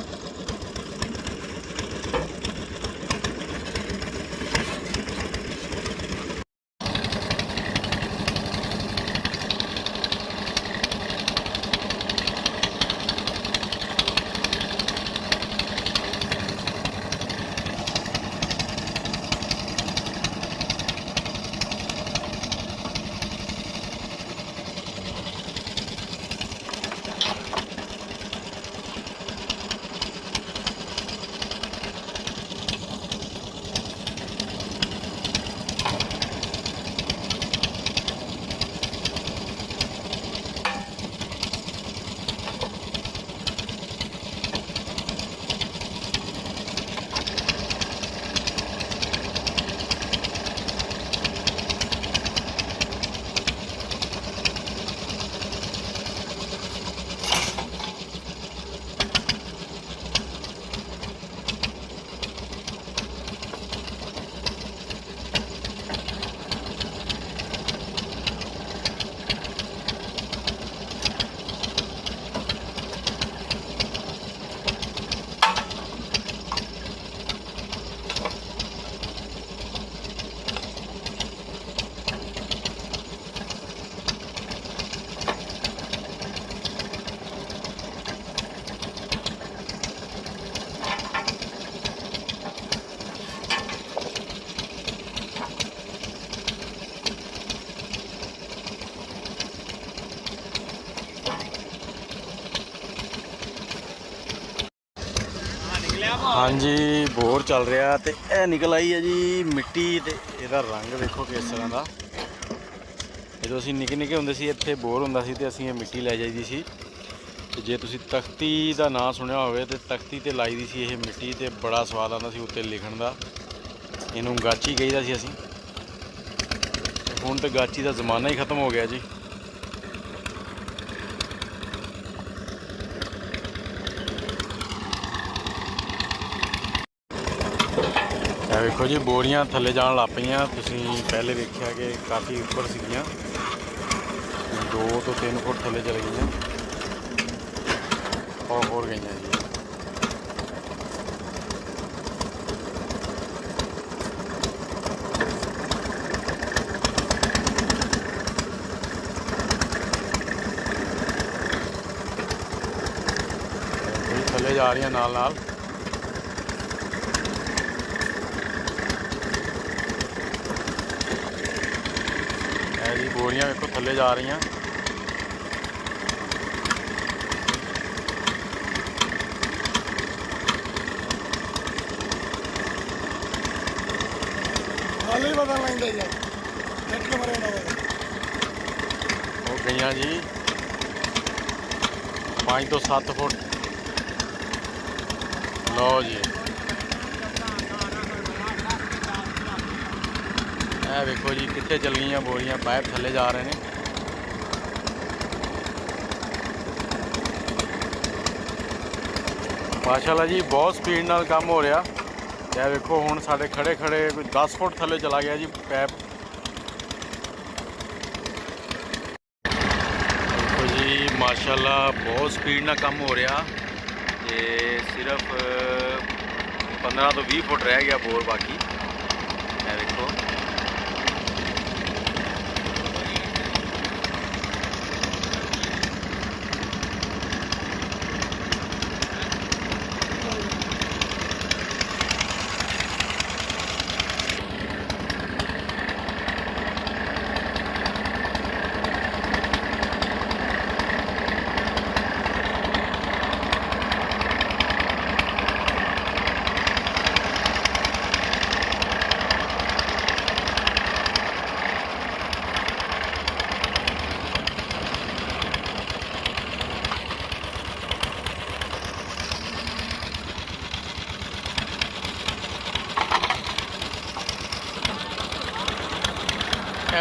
ਹਾਂਜੀ ਬੋਰ ਚੱਲ ਰਿਹਾ ਤੇ ਇਹ ਨਿਕਲ ਆਈ ਹੈ ਜੀ ਮਿੱਟੀ, ਤੇ ਇਹਦਾ ਰੰਗ ਵੇਖੋ ਕਿਸ ਤਰ੍ਹਾਂ ਦਾ। ਜਦੋਂ ਅਸੀਂ ਨਿੱਕੇ ਨਿੱਕੇ ਹੁੰਦੇ ਸੀ ਇੱਥੇ ਬੋਰ ਹੁੰਦਾ ਸੀ ਤੇ ਅਸੀਂ ਇਹ ਮਿੱਟੀ ਲੈ ਜਾਈਦੀ ਸੀ। ਤੇ ਜੇ ਤੁਸੀਂ ਤਖਤੀ ਦਾ ਨਾਂ ਸੁਣਿਆ ਹੋਵੇ ਤੇ ਤਖਤੀ ਤੇ ਲਾਈ ਦੀ ਸੀ ਇਹ ਮਿੱਟੀ, ਤੇ ਬੜਾ ਸਵਾਦ ਆਉਂਦਾ ਸੀ ਉੱਤੇ ਲਿਖਣ ਦਾ। ਇਹਨੂੰ ਗਾਚੀ ਕਹੀਦਾ ਸੀ ਅਸੀਂ। ਹੁਣ ਤਾਂ ਗਾਚੀ ਦਾ ਜ਼ਮਾਨਾ ਹੀ ਖਤਮ ਹੋ ਗਿਆ ਜੀ। ਇਹ ਵੇਖੋ ਜੀ ਬੋਰੀਆਂ ਥੱਲੇ ਜਾਣ ਲੱਗ ਪਈਆਂ। ਤੁਸੀਂ ਪਹਿਲੇ ਵੇਖਿਆ ਕਿ ਕਾਫੀ ਉੱਪਰ ਸੀਗੀਆਂ, 2 ਤੋਂ 3 ਫੁੱਟ ਥੱਲੇ ਚਲੇ ਗਈਆਂ ਔਰ ਹੋਰ ਗਈਆਂ ਜੀ। ਥੱਲੇ ਜਾ ਰਹੀਆਂ ਨਾਲ ਨਾਲ। ਜੀ ਬੋਰੀਆਂ ਵੇਖੋ ਥੱਲੇ ਜਾ ਰਹੀਆਂ। ਹਾਲੇ ਪਤਾ ਲੱਗਦਾ ਯਾਰ ਟਰੈਕਟਰ ਮਰੇ ਨਾ ਹੋ ਗਈਆਂ ਜੀ 5 ਤੋਂ 7 ਫੁੱਟ। ਲਓ ਜੀ ਇਹ ਵੇਖੋ ਜੀ ਕਿੱਥੇ ਚਲ ਗਈਆਂ ਬੋਰੀਆਂ, ਪਾਈਪ ਥੱਲੇ ਜਾ ਰਹੇ ਨੇ। ਮਾਸ਼ਾਅੱਲਾ ਜੀ ਬਹੁਤ ਸਪੀਡ ਨਾਲ ਕੰਮ ਹੋ ਰਿਹਾ। ਇਹ ਵੇਖੋ ਹੁਣ ਸਾਡੇ ਖੜੇ ਖੜੇ ਕੋਈ 10 ਫੁੱਟ ਥੱਲੇ ਚਲਾ ਗਿਆ ਜੀ ਪਾਈਪ। ਦੇਖੋ ਜੀ ਮਾਸ਼ਾਅੱਲਾ ਬਹੁਤ ਸਪੀਡ ਨਾਲ ਕੰਮ ਹੋ ਰਿਹਾ, ਤੇ ਸਿਰਫ 15 ਤੋਂ 20 ਫੁੱਟ ਰਹਿ ਗਿਆ ਬੋਰ ਬਾਕੀ। ਇਹ ਵੇਖੋ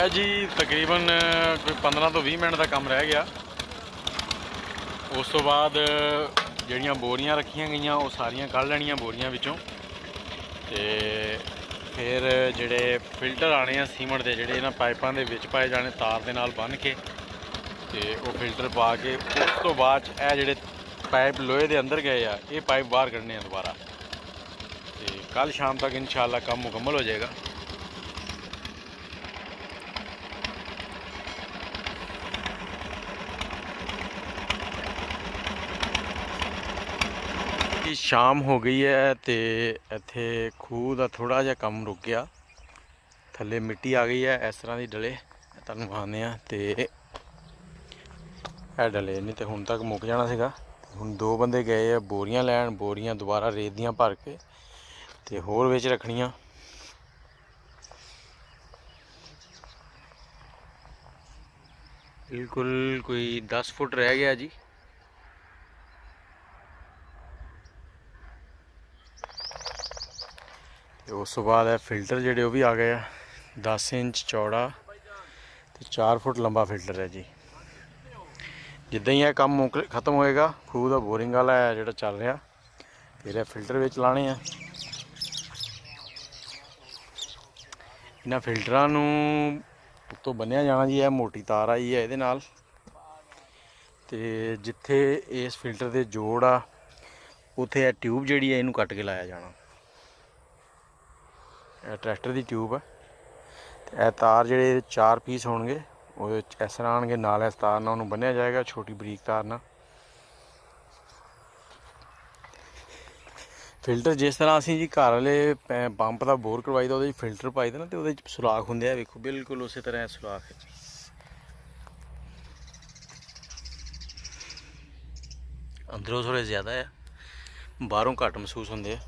ਇਹ ਜੀ ਤਕਰੀਬਨ ਕੋਈ 15 ਤੋਂ 20 ਮਿੰਟ ਦਾ ਕੰਮ ਰਹਿ ਗਿਆ। ਉਸ ਤੋਂ ਬਾਅਦ ਜਿਹੜੀਆਂ ਬੋਰੀਆਂ ਰੱਖੀਆਂ ਗਈਆਂ ਉਹ ਸਾਰੀਆਂ ਕੱਢ ਲੈਣੀਆਂ ਬੋਰੀਆਂ ਵਿੱਚੋਂ, ਤੇ ਫਿਰ ਜਿਹੜੇ ਫਿਲਟਰ ਆਣੇ ਆ ਸੀਮੈਂਟ ਦੇ, ਜਿਹੜੇ ਇਹਨਾਂ ਪਾਈਪਾਂ ਦੇ ਵਿੱਚ ਪਾਏ ਜਾਣੇ ਤਾਰ ਦੇ ਨਾਲ ਬੰਨ੍ਹ ਕੇ, ਤੇ ਉਹ ਫਿਲਟਰ ਪਾ ਕੇ ਉਸ ਤੋਂ ਬਾਅਦ 'ਚ ਇਹ ਜਿਹੜੇ ਪਾਈਪ ਲੋਹੇ ਦੇ ਅੰਦਰ ਗਏ ਆ ਇਹ ਪਾਈਪ ਬਾਹਰ ਕੱਢਣੇ ਆ ਦੁਬਾਰਾ, ਤੇ ਕੱਲ੍ਹ ਸ਼ਾਮ ਤੱਕ ਇਨਸ਼ਾਅੱਲਾ ਕੰਮ ਮੁਕੰਮਲ ਹੋ ਜਾਏਗਾ। ਸ਼ਾਮ ਹੋ ਗਈ ਹੈ ਤੇ ਇੱਥੇ ਖੂਹ ਦਾ ਥੋੜ੍ਹਾ ਜਿਹਾ ਕੰਮ ਰੁਕ ਗਿਆ, ਥੱਲੇ ਮਿੱਟੀ ਆ ਗਈ ਹੈ ਇਸ ਤਰ੍ਹਾਂ ਦੀ ਡਲੇ ਤੁਹਾਨੂੰ ਵਿਖਾਉਂਦੇ ਆ, ਤੇ ਇਹ ਡਲੇ ਨਹੀਂ ਤੇ ਹੁਣ ਤੱਕ ਮੁੱਕ ਜਾਣਾ ਸੀਗਾ। ਹੁਣ 2 ਬੰਦੇ ਗਏ ਆ ਬੋਰੀਆਂ ਲੈਣ, ਬੋਰੀਆਂ ਦੁਬਾਰਾ ਰੇਤ ਦੀਆਂ ਭਰ ਕੇ ਤੇ ਹੋਰ ਵਿੱਚ ਰੱਖਣੀਆਂ। ਬਿਲਕੁਲ ਕੋਈ 10 ਫੁੱਟ ਰਹਿ ਗਿਆ ਜੀ। ਤੇ ਉਸ ਤੋਂ ਬਾਅਦ ਇਹ ਫਿਲਟਰ ਜਿਹੜੇ ਉਹ ਵੀ ਆ ਗਏ ਆ, 10 ਇੰਚ ਚੌੜਾ ਤੇ 4 ਫੁੱਟ ਲੰਬਾ ਫਿਲਟਰ ਹੈ ਜੀ। ਜਿੱਦਾਂ ਹੀ ਇਹ ਕੰਮ ਖਤਮ ਹੋਏਗਾ, ਖੂਹ ਦਾ ਬੋਰਿੰਗ ਵਾਲਾ ਹੈ ਜਿਹੜਾ ਚੱਲ ਰਿਹਾ, ਫਿਰ ਇਹ ਫਿਲਟਰ ਵਿੱਚ ਲਾਣੇ ਆ। ਇਹਨਾਂ ਫਿਲਟਰਾਂ ਨੂੰ ਉੱਤੋਂ ਬੰਨਿਆ ਜਾਣਾ ਜੀ, ਇਹ ਮੋਟੀ ਤਾਰ ਆਈ ਹੈ ਇਹਦੇ ਨਾਲ, ਤੇ ਜਿੱਥੇ ਇਸ ਫਿਲਟਰ ਦੇ ਜੋੜ ਆ ਉੱਥੇ ਇਹ ਟਿਊਬ ਜਿਹੜੀ ਹੈ ਇਹਨੂੰ ਕੱਟ ਕੇ ਲਾਇਆ ਜਾਣਾ। ਇਹ ਟਰੈਕਟਰ ਦੀ ਟਿਊਬ ਹੈ, ਤੇ ਇਹ ਤਾਰ ਜਿਹੜੇ 4 ਪੀਸ ਹੋਣਗੇ ਉਹਦੇ ਵਿੱਚ ਇਸ ਤਰ੍ਹਾਂ ਆਉਣਗੇ, ਨਾਲ ਇਸ ਤਾਰ ਨਾਲ ਉਹਨੂੰ ਬੰਨਿਆ ਜਾਏਗਾ, ਛੋਟੀ ਬਰੀਕ ਤਾਰ ਨਾਲ। ਫਿਲਟਰ ਜਿਸ ਤਰ੍ਹਾਂ ਅਸੀਂ ਜੀ ਘਰ ਵਾਲੇ ਪੰਪ ਦਾ ਬੋਰ ਕਰਵਾਈ ਦਾ ਉਹਦੇ 'ਚ ਫਿਲਟਰ ਪਾਈ ਦਾ ਨਾ, ਤੇ ਉਹਦੇ 'ਚ ਸੁਰਾਖ ਹੁੰਦੇ ਆ, ਵੇਖੋ ਬਿਲਕੁਲ ਉਸੇ ਤਰ੍ਹਾਂ ਇਹ ਸੁਰਾਖ ਹੈ ਜੀ। ਅੰਦਰੋਂ ਥੋੜ੍ਹੇ ਜ਼ਿਆਦਾ ਆ, ਬਾਹਰੋਂ ਘੱਟ ਮਹਿਸੂਸ ਹੁੰਦੇ ਆ।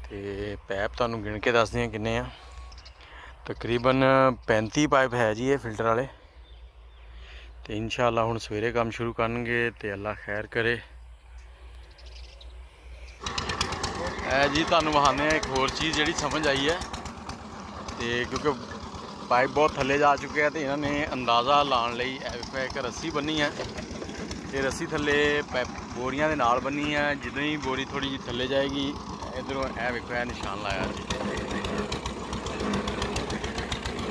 ਤੇ ਪਾਈਪ ਤੁਹਾਨੂੰ ਗਿਣ ਕੇ ਦੱਸਦੇ ਆ ਕਿੰਨੇ ਆ, ਤਕਰੀਬਨ 35 ਪਾਈਪ ਹੈ ਜੀ ਇਹ ਫਿਲਟਰ ਵਾਲੇ। ਤੇ ਇਨਸ਼ਾਅੱਲਾ ਹੁਣ ਸਵੇਰੇ ਕੰਮ ਸ਼ੁਰੂ ਕਰਨਗੇ ਤੇ ਅੱਲਾ ਖੈਰ ਕਰੇ। ਇਹ ਜੀ ਤੁਹਾਨੂੰ ਵਹਾਨੇ ਆ ਇੱਕ ਹੋਰ ਚੀਜ਼ ਜਿਹੜੀ ਸਮਝ ਆਈ ਹੈ, ਤੇ ਕਿਉਂਕਿ ਪਾਈਪ ਬਹੁਤ ਥੱਲੇ ਜਾ ਚੁੱਕੇ ਆ, ਤੇ ਇਹਨਾਂ ਨੇ ਅੰਦਾਜ਼ਾ ਲਾਉਣ ਲਈ ਇੱਕ ਰੱਸੀ ਬੰਨੀ ਹੈ, ਤੇ ਰੱਸੀ ਥੱਲੇ ਬੋਰੀਆਂ ਦੇ ਨਾਲ ਬੰਨੀ ਹੈ। ਜਦੋਂ ਹੀ ਬੋਰੀ ਥੋੜੀ ਜਿਹੀ ਥੱਲੇ ਜਾਏਗੀ, ਇੱਧਰੋਂ ਇਹ ਵੇਖੋ ਇਹ ਨਿਸ਼ਾਨ ਲਾਇਆ ਜੀ,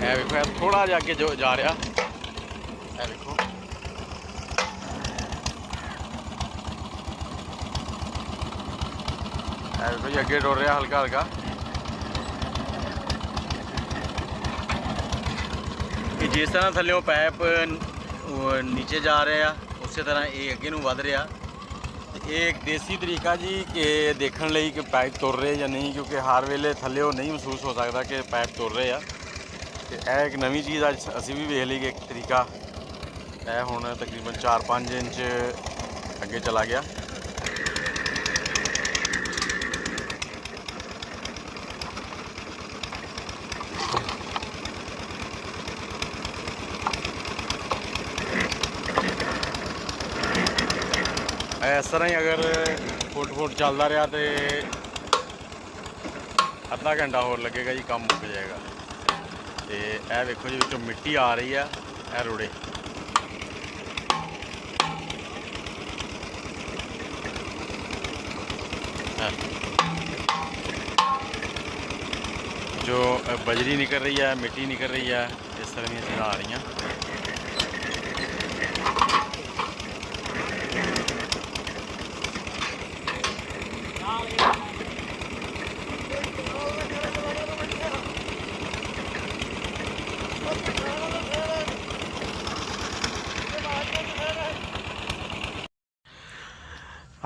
ਇਹ ਵੇਖੋ ਇਹ ਥੋੜਾ ਜਿਹਾ ਅੱਗੇ ਜੋ ਜਾ ਰਿਹਾ, ਇਹ ਵੇਖੋ ਜੀ ਅੱਗੇ ਟੁਰ ਰਿਹਾ ਹਲਕਾ ਹਲਕਾ। ਕਿ ਜਿਸ ਤਰ੍ਹਾਂ ਥੱਲੇ ਪਾਈਪ ਨੀਚੇ ਜਾ ਰਹੇ ਆ, ਉਸੇ ਤਰ੍ਹਾਂ ਇਹ ਅੱਗੇ ਨੂੰ ਵੱਧ ਰਿਹਾ। ਇਹ ਇੱਕ ਦੇਸੀ ਤਰੀਕਾ ਜੀ ਕਿ ਦੇਖਣ ਲਈ ਕਿ ਪਾਈਪ ਤੁਰ ਰਹੇ ਜਾਂ ਨਹੀਂ, ਕਿਉਂਕਿ ਹਰ ਵੇਲੇ ਥੱਲੇ ਉਹ ਨਹੀਂ ਮਹਿਸੂਸ ਹੋ ਸਕਦਾ ਕਿ ਪਾਈਪ ਤੁਰ ਰਹੇ ਆ। ਤੇ ਇਹ ਇੱਕ ਨਵੀਂ ਚੀਜ਼ ਅੱਜ ਅਸੀਂ ਵੀ ਵੇਖ ਲਈ ਕਿ ਇੱਕ ਤਰੀਕਾ ਇਹ ਹੁਣ ਤਕਰੀਬਨ 4-5 ਇੰਚ ਅੱਗੇ ਚਲਾ ਗਿਆ। ਇਸ ਤਰ੍ਹਾਂ ਹੀ ਅਗਰ ਫੁੱਟ ਚੱਲਦਾ ਰਿਹਾ ਤੇ ਅੱਧਾ ਘੰਟਾ ਹੋਰ ਲੱਗੇਗਾ ਜੀ, ਕੰਮ ਮੁੱਕ ਜਾਏਗਾ। ਤੇ ਇਹ ਵੇਖੋ ਜੀ ਵਿੱਚੋਂ ਮਿੱਟੀ ਆ ਰਹੀ ਆ, ਇਹ ਰੋੜੇ जो बजरी निकल रही है, मिट्टी निकल रही है, इस तरह की चीज़ें आ रही हैं।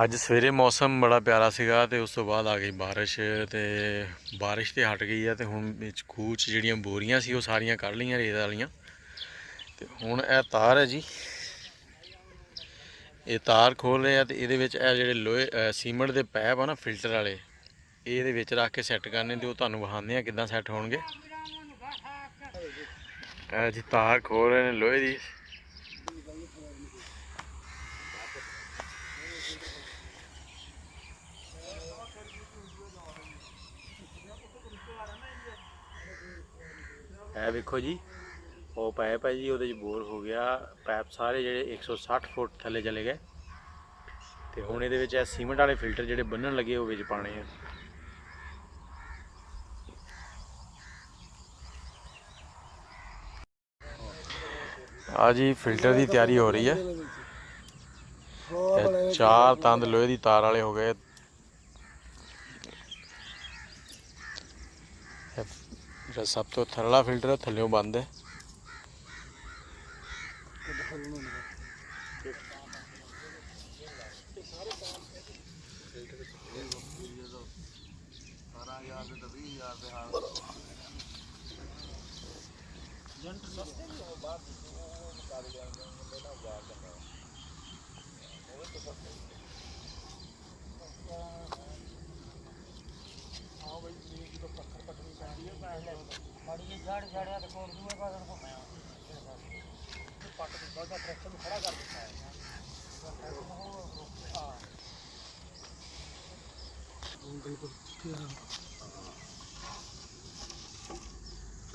ਅੱਜ ਸਵੇਰੇ ਮੌਸਮ ਬੜਾ ਪਿਆਰਾ ਸੀਗਾ ਤੇ ਉਸ ਤੋਂ ਬਾਅਦ ਆ ਗਈ ਬਾਰਿਸ਼, ਤੇ ਬਾਰਿਸ਼ ਤੇ ਹਟ ਗਈ ਆ। ਤੇ ਹੁਣ ਵਿੱਚ ਖੂਹ 'ਚ ਜਿਹੜੀਆਂ ਬੋਰੀਆਂ ਸੀ ਉਹ ਸਾਰੀਆਂ ਕੱਢ ਲਈਆਂ ਰੇਤ ਵਾਲੀਆਂ। ਤੇ ਹੁਣ ਇਹ ਤਾਰ ਹੈ ਜੀ, ਇਹ ਤਾਰ ਖੋਲ ਰਹੇ ਆ ਤੇ ਇਹਦੇ ਵਿੱਚ ਇਹ ਜਿਹੜੇ ਲੋਹੇ ਸੀਮੈਂਟ ਦੇ ਪਾਈਪ ਆ ਨਾ ਫਿਲਟਰ ਵਾਲੇ, ਇਹਦੇ ਵਿੱਚ ਰੱਖ ਕੇ ਸੈੱਟ ਕਰਨੇ, ਤੇ ਉਹ ਤੁਹਾਨੂੰ ਵਿਖਾਉਂਦੇ ਆ ਕਿੱਦਾਂ ਸੈੱਟ ਹੋਣਗੇ। ਇਹ ਜੀ ਤਾਰ ਖੋਲ ਰਹੇ ਨੇ ਲੋਹੇ ਦੀ। ਇਹ ਵੇਖੋ ਜੀ, ਉਹ ਪਾਇਪ ਹੈ ਜੀ, ਉਹਦੇ 'ਚ ਬੋਰ ਹੋ ਗਿਆ। ਪਾਇਪ ਸਾਰੇ ਜਿਹੜੇ 160 ਫੁੱਟ ਥੱਲੇ ਚਲੇ ਗਏ ਤੇ ਹੁਣ ਇਹਦੇ ਵਿੱਚ ਇਹ ਸੀਮੈਂਟ ਵਾਲੇ ਫਿਲਟਰ ਜਿਹੜੇ ਬੰਨਣ ਲੱਗੇ ਉਹ ਵਿੱਚ ਪਾਣੇ ਆ। ਆ ਜੀ ਫਿਲਟਰ ਦੀ ਤਿਆਰੀ ਹੋ ਰਹੀ ਹੈ। ਇਹ 4 ਤੰਦ ਲੋਹੇ ਦੀ ਤਾਰ ਵਾਲੇ ਹੋ ਗਏ। ਜਿਹੜਾ ਸਭ ਤੋਂ ਥੱਲੜਾ ਫਿਲਟਰ ਥੱਲਿਓਂ ਬੰਦ ਹੈ।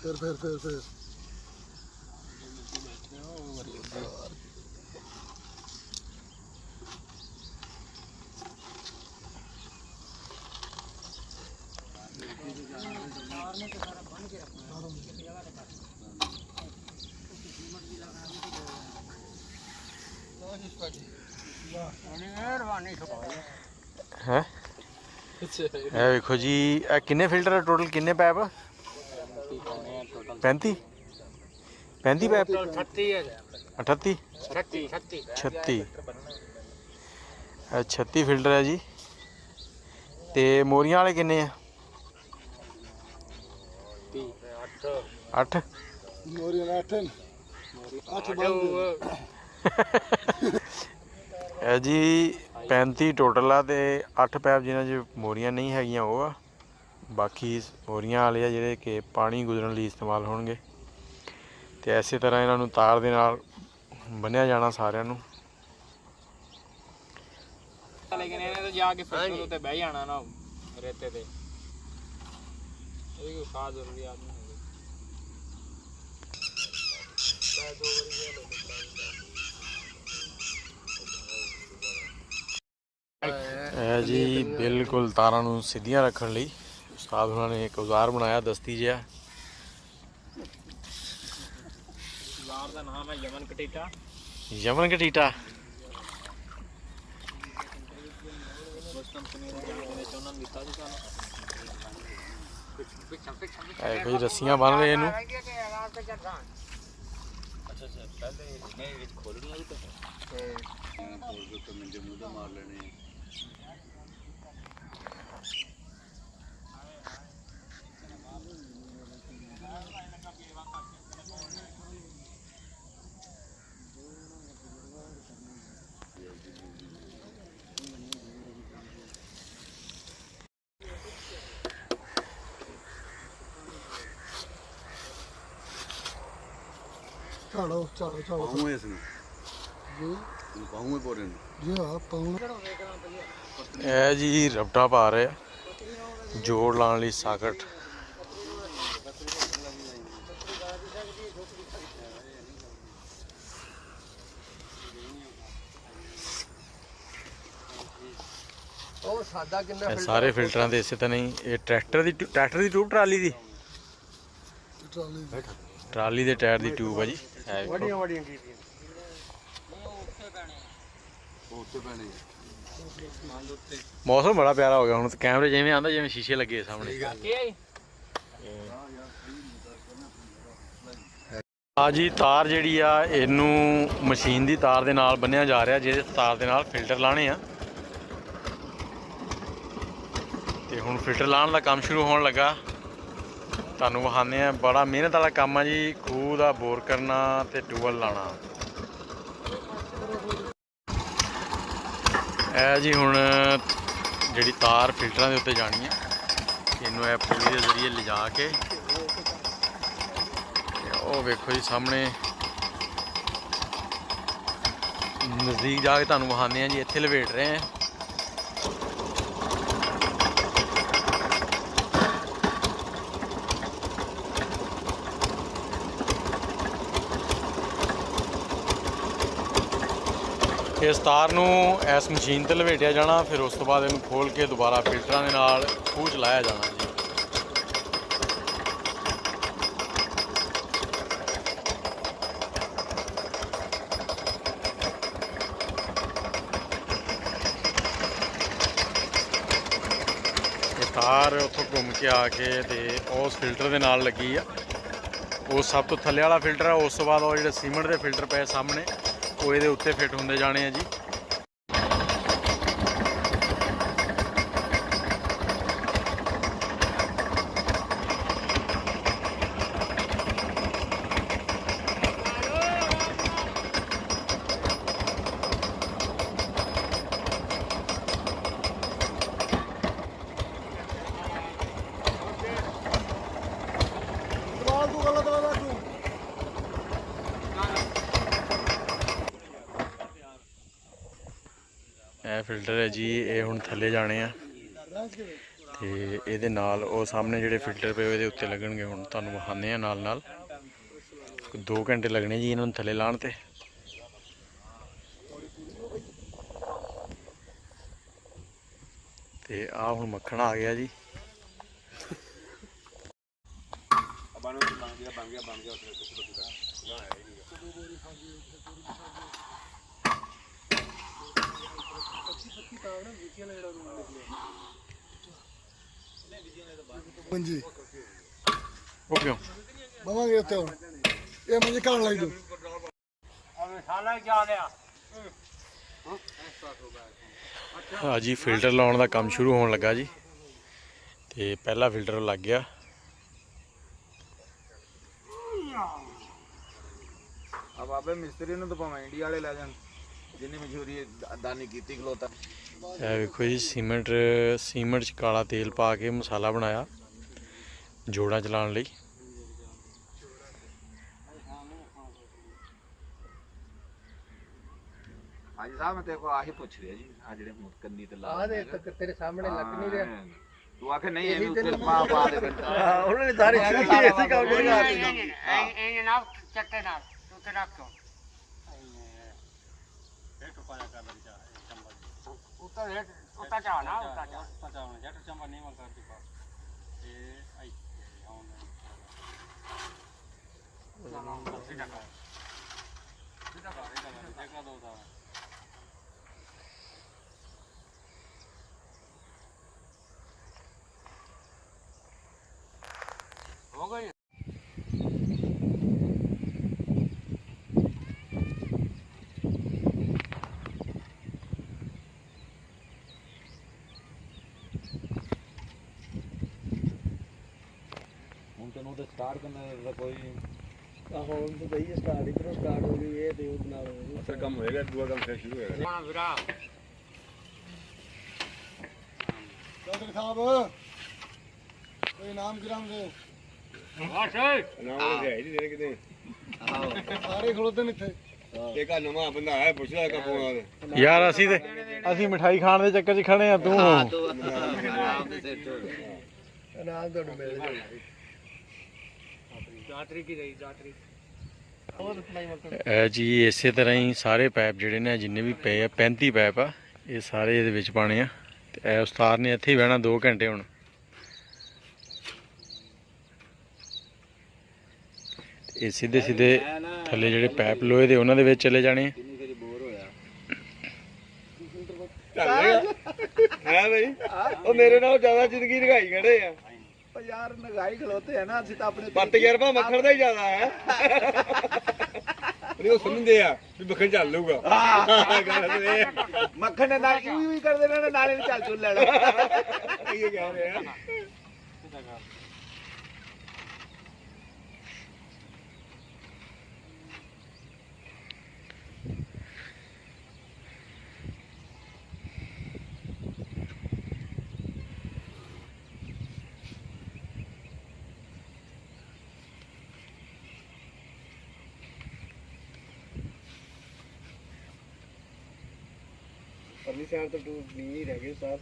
फिर है देखो जी, किन्ने फिल्टर टोटल, किन्ने पैप? 35 पैप 38 36 फिल्टर है जी। ते मोरियां वाले किन्ने हैं? 8 है जी। 35 टोटल आ ते 8 पैप जिन्हां च मोरियां नहीं हैगियां वो आ। बाकी मोरियां वाले आ जिहड़े कि पानी गुजरन लई इस्तेमाल होणगे। ते इसे तरह इन्हां नूं तार दे नाल बन्निया जाना सारिਆਂ ਨੂੰ। लेकिन इन्हें तो जाके फिर तो बह जाना ना रेते ते, ये कोई खास जरूरियात नहीं है जी। बिल्कुल तारां नूं सीधियां रखण लई उस्ताद हुणां ने एक औजार बनाया दस्ती जिहा। औजार दा नाम है यमन कटीटा। यमन कटीटा कोई रस्सियां बन रहे हैं। चलो चलो चलो पाऊँ है इसमें जी पाऊँ में बोरे में जी हाँ पाऊँ ਇਹ ਜੀ ਰਬਟਾ ਪਾ ਰਹੇ ਆ ਜੋੜ ਲਾਉਣ ਲਈ ਸਾਕਟ। ਉਹ ਸਾਦਾ ਕਿੰਨਾ ਇਹ ਸਾਰੇ ਫਿਲਟਰਾਂ ਦੇ ਇਸੇ ਤਰ੍ਹਾਂ ਹੀ। ਇਹ ਟਰੈਕਟਰ ਦੀ ਟਿਊਬ, ਟਰਾਲੀ ਦੀ ਟਰਾਲੀ ਦੇ ਟਾਇਰ ਦੀ ਟਿਊਬ ਆ ਜੀ। ਵੱਡੀਆਂ ਵੱਡੀਆਂ ਕੀਤੀਆਂ ਉੱਤੇ ਪੈਣੇ ਮੌਸਮ ਬੜਾ ਪਿਆਰਾ ਹੋ ਗਿਆ ਹੁਣ। ਕੈਮਰੇ ਜਿਵੇਂ ਆਂਦਾ ਜਿਵੇਂ ਸ਼ੀਸ਼ੇ ਲੱਗੇ ਸਾਹਮਣੇ। ਆ ਜੀ ਤਾਰ ਜਿਹੜੀ ਆ ਇਹਨੂੰ ਮਸ਼ੀਨ ਦੀ ਤਾਰ ਦੇ ਨਾਲ ਬੰਨਿਆ ਜਾ ਰਿਹਾ, ਜਿਹਦੇ ਤਾਰ ਦੇ ਨਾਲ ਫਿਲਟਰ ਲਾਣੇ ਆ। ਤੇ ਹੁਣ ਫਿਲਟਰ ਲਾਉਣ ਦਾ ਕੰਮ ਸ਼ੁਰੂ ਹੋਣ ਲੱਗਾ। ਤੁਹਾਨੂੰ ਵਿਖਾਉਂਦੇ ਆ। ਬੜਾ ਮਿਹਨਤ ਵਾਲਾ ਕੰਮ ਆ ਜੀ। ਖੂਹ ਦਾ ਬੋਰ ਕਰਨਾ ਤੇ ਟਿਊਬਵੈੱਲ ਲਾਉਣਾ। ਇਹ ਜੀ ਹੁਣ ਜਿਹੜੀ ਤਾਰ ਫਿਲਟਰਾਂ ਦੇ ਉੱਤੇ ਜਾਣੀ ਆ, ਇਹਨੂੰ ਇਹ ਪੁਲੀ ਦੇ ਜ਼ਰੀਏ ਲਿਜਾ ਕੇ ਉਹ ਵੇਖੋ ਜੀ ਸਾਹਮਣੇ ਨਜ਼ਦੀਕ ਜਾ ਕੇ ਤੁਹਾਨੂੰ ਵਿਖਾਉਂਦੇ ਆ ਜੀ। ਇੱਥੇ ਲਪੇਟ ਰਹੇ ਆ। ਇਸ ਤਾਰ ਨੂੰ ਇਸ ਮਸ਼ੀਨ ਤੇ ਲਪੇਟਿਆ ਜਾਣਾ, ਫਿਰ ਉਸ ਤੋਂ ਬਾਅਦ ਇਹਨੂੰ ਖੋਲ ਕੇ ਦੁਬਾਰਾ ਫਿਲਟਰਾਂ ਦੇ ਨਾਲ ਖੂਹ 'ਚ ਲਾਇਆ ਜਾਣਾ ਜੀ। ਤਾਰ ਉੱਥੋਂ ਘੁੰਮ ਕੇ ਆ ਕੇ ਤੇ ਉਸ ਫਿਲਟਰ ਦੇ ਨਾਲ ਲੱਗੀ ਆ। ਉਹ ਸਭ ਤੋਂ ਥੱਲੇ ਵਾਲਾ ਫਿਲਟਰ ਆ। ਉਸ ਤੋਂ ਬਾਅਦ ਉਹ ਜਿਹੜੇ ਸੀਮੈਂਟ ਦੇ ਫਿਲਟਰ ਪਏ ਸਾਹਮਣੇ, ਉਹ ਇਹਦੇ ਉੱਤੇ ਫਿੱਟ ਹੁੰਦੇ ਜਾਣੇ ਆ ਜੀ। ਇਹ ਫਿਲਟਰ ਹੈ ਜੀ, ਇਹ ਹੁਣ ਥੱਲੇ ਜਾਣੇ ਆ ਤੇ ਇਹਦੇ ਨਾਲ ਉਹ ਸਾਹਮਣੇ ਜਿਹੜੇ ਫਿਲਟਰ ਪਏ ਇਹਦੇ ਉੱਤੇ ਲੱਗਣਗੇ। ਹੁਣ ਤੁਹਾਨੂੰ ਵਿਖਾਉਂਦੇ ਆ ਨਾਲ ਨਾਲ। 2 ਘੰਟੇ ਲੱਗਣੇ ਜੀ ਇਹਨਾਂ ਨੂੰ ਥੱਲੇ ਲਾਉਣ ਤੇ। ਤੇ ਆ ਹੁਣ ਮੱਖਣ ਆ ਗਿਆ ਜੀ। ਮੰਜੀ ਉਹ ਕਿਉਂ ਬਵਾਂਗੇ ਉੱਤੇ ਹੁਣ ਇਹ ਮੰਜੀ ਕਾਣ ਲਾਈ ਦੋ ਹਾਂ ਜੀ, ਫਿਲਟਰ ਲਾਉਣ ਦਾ ਕੰਮ ਸ਼ੁਰੂ ਹੋਣ ਲੱਗਾ ਜੀ। ਤੇ ਪਹਿਲਾ ਫਿਲਟਰ ਲੱਗ ਗਿਆ। अब आपे मिस्त्री ने तो भावें इंडिया वाले लै जान जिन्नी मशहूरी दानी कीती खलोता। ਇਹ ਵੇਖੋ ਜੀ, ਸੀਮੈਂਟ 'ਚ ਕਾਲਾ ਤੇਲ ਪਾ ਕੇ ਮਸਾਲਾ ਬਣਾਇਆ ਜੋੜਾਂ ਚਲਾਉਣ ਲਈ। हाजी साहब मैं तेरे को आही पूछ रहा जी, आ जेड़े मुतकन्नी ते ला ਆ ਦੇ ਤੱਕ ਤੇਰੇ ਸਾਹਮਣੇ ਲੱਗ ਨਹੀਂ ਰਿਹਾ। तू आखे नहीं है उत्ते पा दे बेटा। ਉਹਨਾਂ ਨੇ ਸਾਰੇ ਐਸੇ ਕੰਮ ਨਹੀਂ ਇਹ ਨਾ ਚੱਕੇ ਨਾਲ ਤੂੰ ਤੇ ਰੱਖੋ ਉੱਤਾ ਰੇਟ ਉੱਤਾ ਚਾਹਣਾ ਉੱਤਾ ਚਾਹਣਾ ਜੱਟ ਚੰਬਾ ਨਹੀਂ ਮਨ ਕਰਦੀ ਪਾ ਇਹ ਆਈ ਆਉਣ ਨਾ ਸਿੱਧਾ ਕਰ ਦੇਖਾ ਦੋ ਦਾ ਹੋ ਗਈ। ਹੁਣ ਤੈਨੂੰ ਤੇ ਸਟਾਰਟ ਕਰਨਾ ਦਾ ਕੋਈ ਆਹੋ ਹੁਣ ਤਾਂ ਬਈ ਸਟਾਰਟ ਇਧਰੋਂ ਸਟਾਰਟ ਹੋ ਗਈ ਇਹ ਤੇ ਉਹਦੇ ਨਾਲ ਹੋ ਗਈ। ਅਸਰ ਕੰਮ ਹੋਏਗਾ, ਦੂਆ ਕੰਮ ਫਿਰ ਸ਼ੁਰੂ ਹੋਏਗਾ। ਹੁਣ ਵੀਰਾ ਚੌਧਰੀ ਸਾਹਿਬ ਕੋਈ ਨਾਮ ਗ੍ਰਾਮ ਦੇ ਬਸ ਨਾਮ ਤੇ ਹੈ ਜੀ ਤੇਰੇ ਕਿਤੇ। ਸਾਰੇ ਖਲੋਤੇ ਨੇ ਇੱਥੇ। ਇੱਕ ਆ ਨਵਾਂ ਬੰਦਾ ਆਇਆ ਪੁੱਛਦਾ ਕਪੂਰ ਯਾਰ ਅਸੀਂ ਮਿਠਾਈ ਖਾਣ ਦੇ ਚੱਕਰ 'ਚ ਖੜੇ ਆ। ਤੂੰ ਨਾਮ ਦੇ ਸਿਰ ਤੋਂ ਨਾਲ ਤੁਹਾਨੂੰ ਮਿਲ ਜਾਊਗਾ। ਜਾਤਰੀ ਕੀ ਰਹੀ ਜਾਤਰੀ ਇਹ ਜੀ ਇਸੇ ਤਰ੍ਹਾਂ ਹੀ ਸਾਰੇ ਪਾਈਪ ਜਿਹੜੇ ਨੇ ਜਿੰਨੇ ਵੀ ਪਏ ਆ 35 ਪਾਈਪ ਆ, ਇਹ ਸਾਰੇ ਇਹਦੇ ਵਿੱਚ ਪਾਣੇ ਆ। ਤੇ ਇਹ ਉਸਤਾਦ ਨੇ ਇੱਥੇ ਹੀ ਬਹਿਣਾ 2 ਘੰਟੇ ਹੁਣ। ਇਹ ਸਿੱਧੇ ਥੱਲੇ ਜਿਹੜੇ ਪਾਈਪ ਲੋਹੇ ਦੇ ਉਹਨਾਂ ਦੇ ਵਿੱਚ ਚਲੇ ਜਾਣੇ ਆ। ਹੈ ਬਈ ਉਹ ਮੇਰੇ ਨਾਲ ਜ਼ਿਆਦਾ ਜ਼ਿੰਦਗੀ ਨਿਗਾਈ ਖੜੇ ਆ। ਉਹ ਯਾਰ ਨਿਗਾਈ ਖਲੋਤੇ ਆ ਨਾ, ਅਸੀਂ ਤਾਂ ਆਪਣੇ ਪਰ ਤਜਰਬਾ ਮੱਖਣ ਦਾ ਹੀ ਜ਼ਿਆਦਾ ਹੈ। ਉਹ ਸੁਣਦੇ ਆ ਵੀ ਮੱਖਣ ਚੱਲ ਲਊਗਾ। ਮੱਖਣ ਨੇ ਨਾਲ ਵੀ ਕਰਦੇ ਨੇ, ਨਾਲੇ ਚੱਲ ਚੁੱਲ ਲੈਣਾ। ਇਹ ਕਹਿ ਰਹੇ ਆ। ਪਰਲੀ ਸਾਈਡ ਤੋਂ ਟੂ ਨਹੀਂ ਰਹਿ ਗਏ ਸਾਹਿਬ।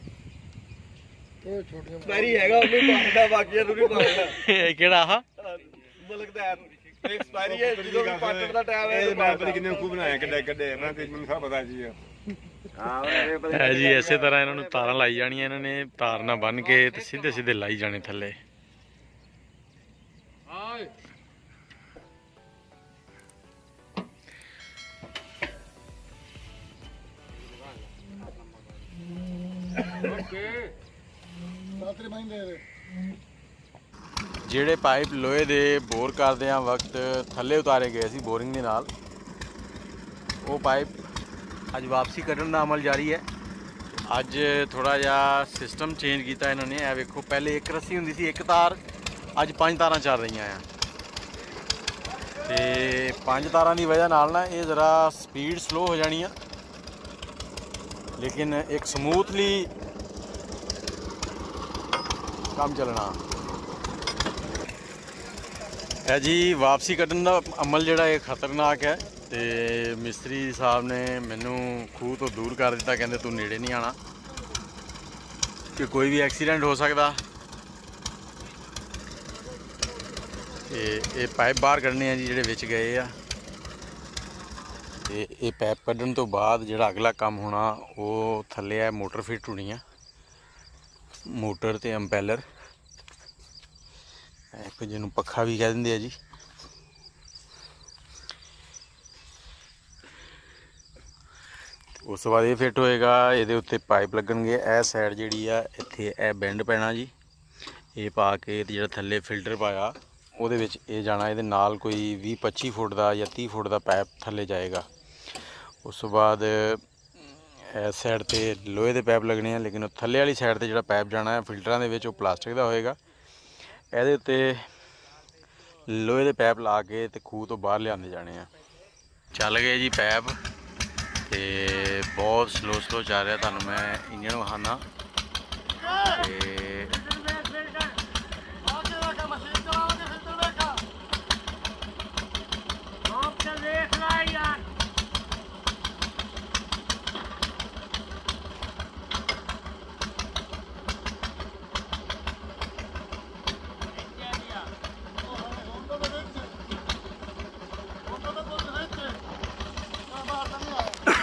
ਇਹ ਛੋਟੀਆਂ ਪੈਰੀ ਹੈਗਾ ਉਹਨੂੰ ਪਾਉਂਦਾ, ਬਾਕੀਆਂ ਨੂੰ ਨਹੀਂ ਪਾਉਂਦਾ। ਇਹ ਕਿਹੜਾ ਆ ਮੁਲਕ ਦਾ ਐਕਸਪਾਇਰੀ ਹੈ, ਜਦੋਂ ਵੀ ਪਾਟਣ ਦਾ ਟਾਈਮ ਹੈ। ਮੈਂ ਪਤਾ ਕਿੰਨੇ ਖੂਬ ਬਣਾਇਆ ਕੱਡੇ ਕੱਡੇ, ਮੈਂ ਤੇ ਮੈਨੂੰ ਸਭ ਪਤਾ ਜੀ। ਹੈ ਜੀ ਇਸੇ ਤਰ੍ਹਾਂ ਇਹਨਾਂ ਨੂੰ ਤਾਰਾਂ ਲਾਈ ਜਾਣੀਆਂ, ਇਹਨਾਂ ਨੇ ਤਾਰ ਨਾਲ ਬੰਨ੍ਹ ਕੇ ਤੇ ਸਿੱਧੇ ਸਿੱਧੇ ਲਾਈ ਜਾਣੇ ਥੱਲੇ। ਸਾਤਰੇ ਮਹੀਨੇ ਜਿਹੜੇ ਪਾਈਪ ਲੋਹੇ ਦੇ ਬੋਰ ਕਰਦਿਆਂ ਵਕਤ ਥੱਲੇ ਉਤਾਰੇ ਗਏ ਸੀ ਬੋਰਿੰਗ ਦੇ ਨਾਲ, ਉਹ ਪਾਈਪ ਅੱਜ ਵਾਪਸੀ ਕੱਢਣ ਦਾ ਅਮਲ ਜਾਰੀ ਹੈ। ਅੱਜ ਥੋੜਾ ਜਿਹਾ ਸਿਸਟਮ ਚੇਂਜ ਕੀਤਾ ਇਹਨਾਂ ਨੇ। ਇਹ ਵੇਖੋ, ਪਹਿਲੇ ਇੱਕ ਰੱਸੀ ਹੁੰਦੀ ਸੀ, ਇੱਕ ਤਾਰ, ਅੱਜ 5 ਤਾਰਾਂ ਚੱਲ ਰਹੀਆਂ ਆ। ਤੇ 5 ਤਾਰਾਂ ਦੀ ਵਜ੍ਹਾ ਨਾਲ ਨਾ ਇਹ ਜ਼ਰਾ ਸਪੀਡ ਸਲੋ ਹੋ ਜਾਣੀ ਆ, ਲੇਕਿਨ ਇੱਕ ਸਮੂਥਲੀ ਕੰਮ ਚੱਲਣਾ ਹੈ ਜੀ। ਵਾਪਸੀ ਕੱਢਣ ਦਾ ਅਮਲ ਜਿਹੜਾ ਇਹ ਖਤਰਨਾਕ ਹੈ, ਤੇ ਮਿਸਤਰੀ ਸਾਹਿਬ ਨੇ ਮੈਨੂੰ ਖੂਹ ਤੋਂ ਦੂਰ ਕਰ ਦਿੱਤਾ, ਕਹਿੰਦੇ ਤੂੰ ਨੇੜੇ ਨਹੀਂ ਆਣਾ ਕਿ ਕੋਈ ਵੀ ਐਕਸੀਡੈਂਟ ਹੋ ਸਕਦਾ। ਤੇ ਇਹ ਪਾਈਪ ਬਾਹਰ ਕੱਢਣੇ ਆ ਜੀ ਜਿਹੜੇ ਵਿੱਚ ਗਏ ਆ। ਤੇ ਇਹ ਪਾਈਪ ਕੱਢਣ ਤੋਂ ਬਾਅਦ ਜਿਹੜਾ ਅਗਲਾ ਕੰਮ ਹੋਣਾ ਉਹ ਥੱਲੇ ਆ ਮੋਟਰ ਫਿੱਟ ਹੋਣੀ ਆ, ਮੋਟਰ ਤੇ ਅੰਪੈਲਰ, ਇੱਕ ਜਿਹਨੂੰ ਪੱਖਾ ਵੀ ਕਹਿ ਦਿੰਦੇ ਆ ਜੀ। ਉਸ ਤੋਂ ਬਾਅਦ ਇਹ ਫਿੱਟ ਹੋਏਗਾ, ਇਹਦੇ ਉੱਤੇ ਪਾਈਪ ਲੱਗਣਗੇ। ਇਹ ਸਾਈਡ ਜਿਹੜੀ ਆ ਇੱਥੇ ਇਹ ਬੈਂਡ ਪੈਣਾ ਜੀ, ਇਹ ਪਾ ਕੇ ਤੇ ਜਿਹੜਾ ਥੱਲੇ ਫਿਲਟਰ ਪਾਇਆ ਉਹਦੇ ਵਿੱਚ ਇਹ ਜਾਣਾ। ਇਹਦੇ ਨਾਲ ਕੋਈ 20-25 ਫੁੱਟ ਦਾ ਜਾਂ 30 ਫੁੱਟ ਦਾ ਪਾਈਪ ਥੱਲੇ ਜਾਏਗਾ। ਉਸ ਤੋਂ ਬਾਅਦ ਇਸ ਸਾਈਡ ਤੇ ਲੋਹੇ ਦੇ ਪਾਈਪ ਲੱਗਣੇ ਆ, ਲੇਕਿਨ ਉਹ ਥੱਲੇ ਵਾਲੀ ਸਾਈਡ ਤੇ ਜਿਹੜਾ ਪਾਈਪ ਜਾਣਾ ਹੈ ਫਿਲਟਰਾਂ ਦੇ ਵਿੱਚ ਉਹ ਪਲਾਸਟਿਕ ਦਾ ਹੋਏਗਾ। ਇਹਦੇ ਉੱਤੇ ਲੋਹੇ ਦੇ ਪਾਈਪ ਲਾ ਕੇ ਤੇ ਖੂਹ ਤੋਂ ਬਾਹਰ ਲਿਆਂਦੇ ਜਾਣੇ ਆ। ਚੱਲ ਗਏ ਜੀ ਪਾਈਪ, ਤੇ ਬਹੁਤ ਸਲੋ ਚੱਲ ਰਿਹਾ। ਤੁਹਾਨੂੰ ਮੈਂ ਇੰਜਣ ਵਿਖਾਉਣਾ ਤੇ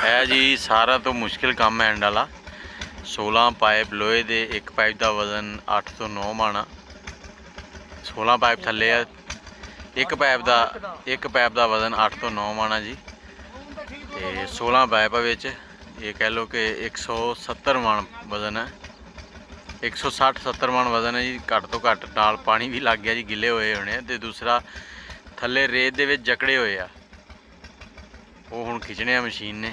है जी सारा तो मुश्किल काम है एंड वाला। 16 पाइप लोहे दे, एक पाइप का वजन 8 तो 9 माना, 16 पाइप थले है, एक पाइप का वजन 8 तो 9 माना जी। ते 16 पाइप विच ये कह लो कि 170 मन वजन है, 160-70 मन वजन है जी। घट तो घट नाल पानी भी लग गया जी, गिले होए होने। ते दूसरा थले रेत दे विच जकड़े होए आ, वो हुण खिंचने आ मशीन ने।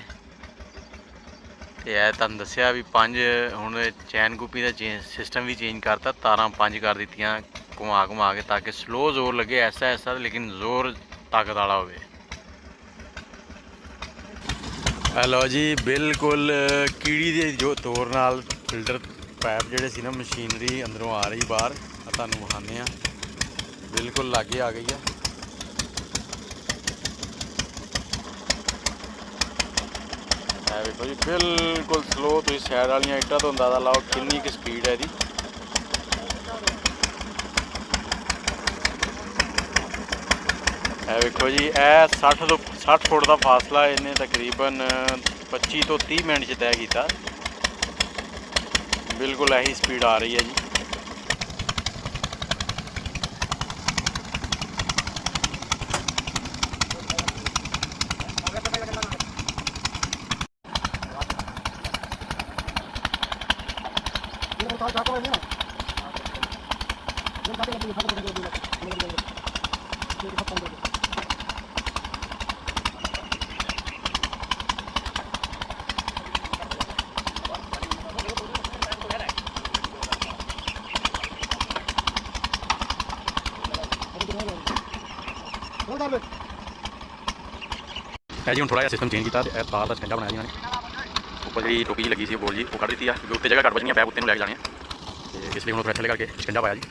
ते ऐ तुहानूं दस्सिया भी 5 हुण चैन गुप्पी का सिस्टम भी चेंज करता, तारां 5 कर दित्तियां घुमा के, ताकि स्लो जोर लगे ऐसा लेकिन जोर ताकत वाला होवे। लो जी बिल्कुल कीड़ी दे जो तौर नाल फिल्टर पाइप जिहड़े सी ना मशीनरी अंदरों आ रही बाहर, तुहानूं विखाने आ, बिल्कुल लागे आ गई है। देखो जी बिल्कुल स्लो, तुम साइड वाली इट्टां तो अंदाजा लाओ कितनी की स्पीड है इसकी। देखो जी यह 60 फुट का फासला इन्हें तकरीबन 25 तो 30 मिनट तय किया। बिल्कुल यही स्पीड आ रही है जी। है जी, हम थोड़ा सिस्टम चेंज किया, तार का स्टैंडा बनाया इन्होंने। ऊपर जी टोपी जी लगी सी बोल जी वो कट दी है, क्योंकि उत्ते जगह घट बचनी पैप उत्ते लैके जाने, तो इसलिए हम थोड़ा थले करके स्टैंडा पाया जी,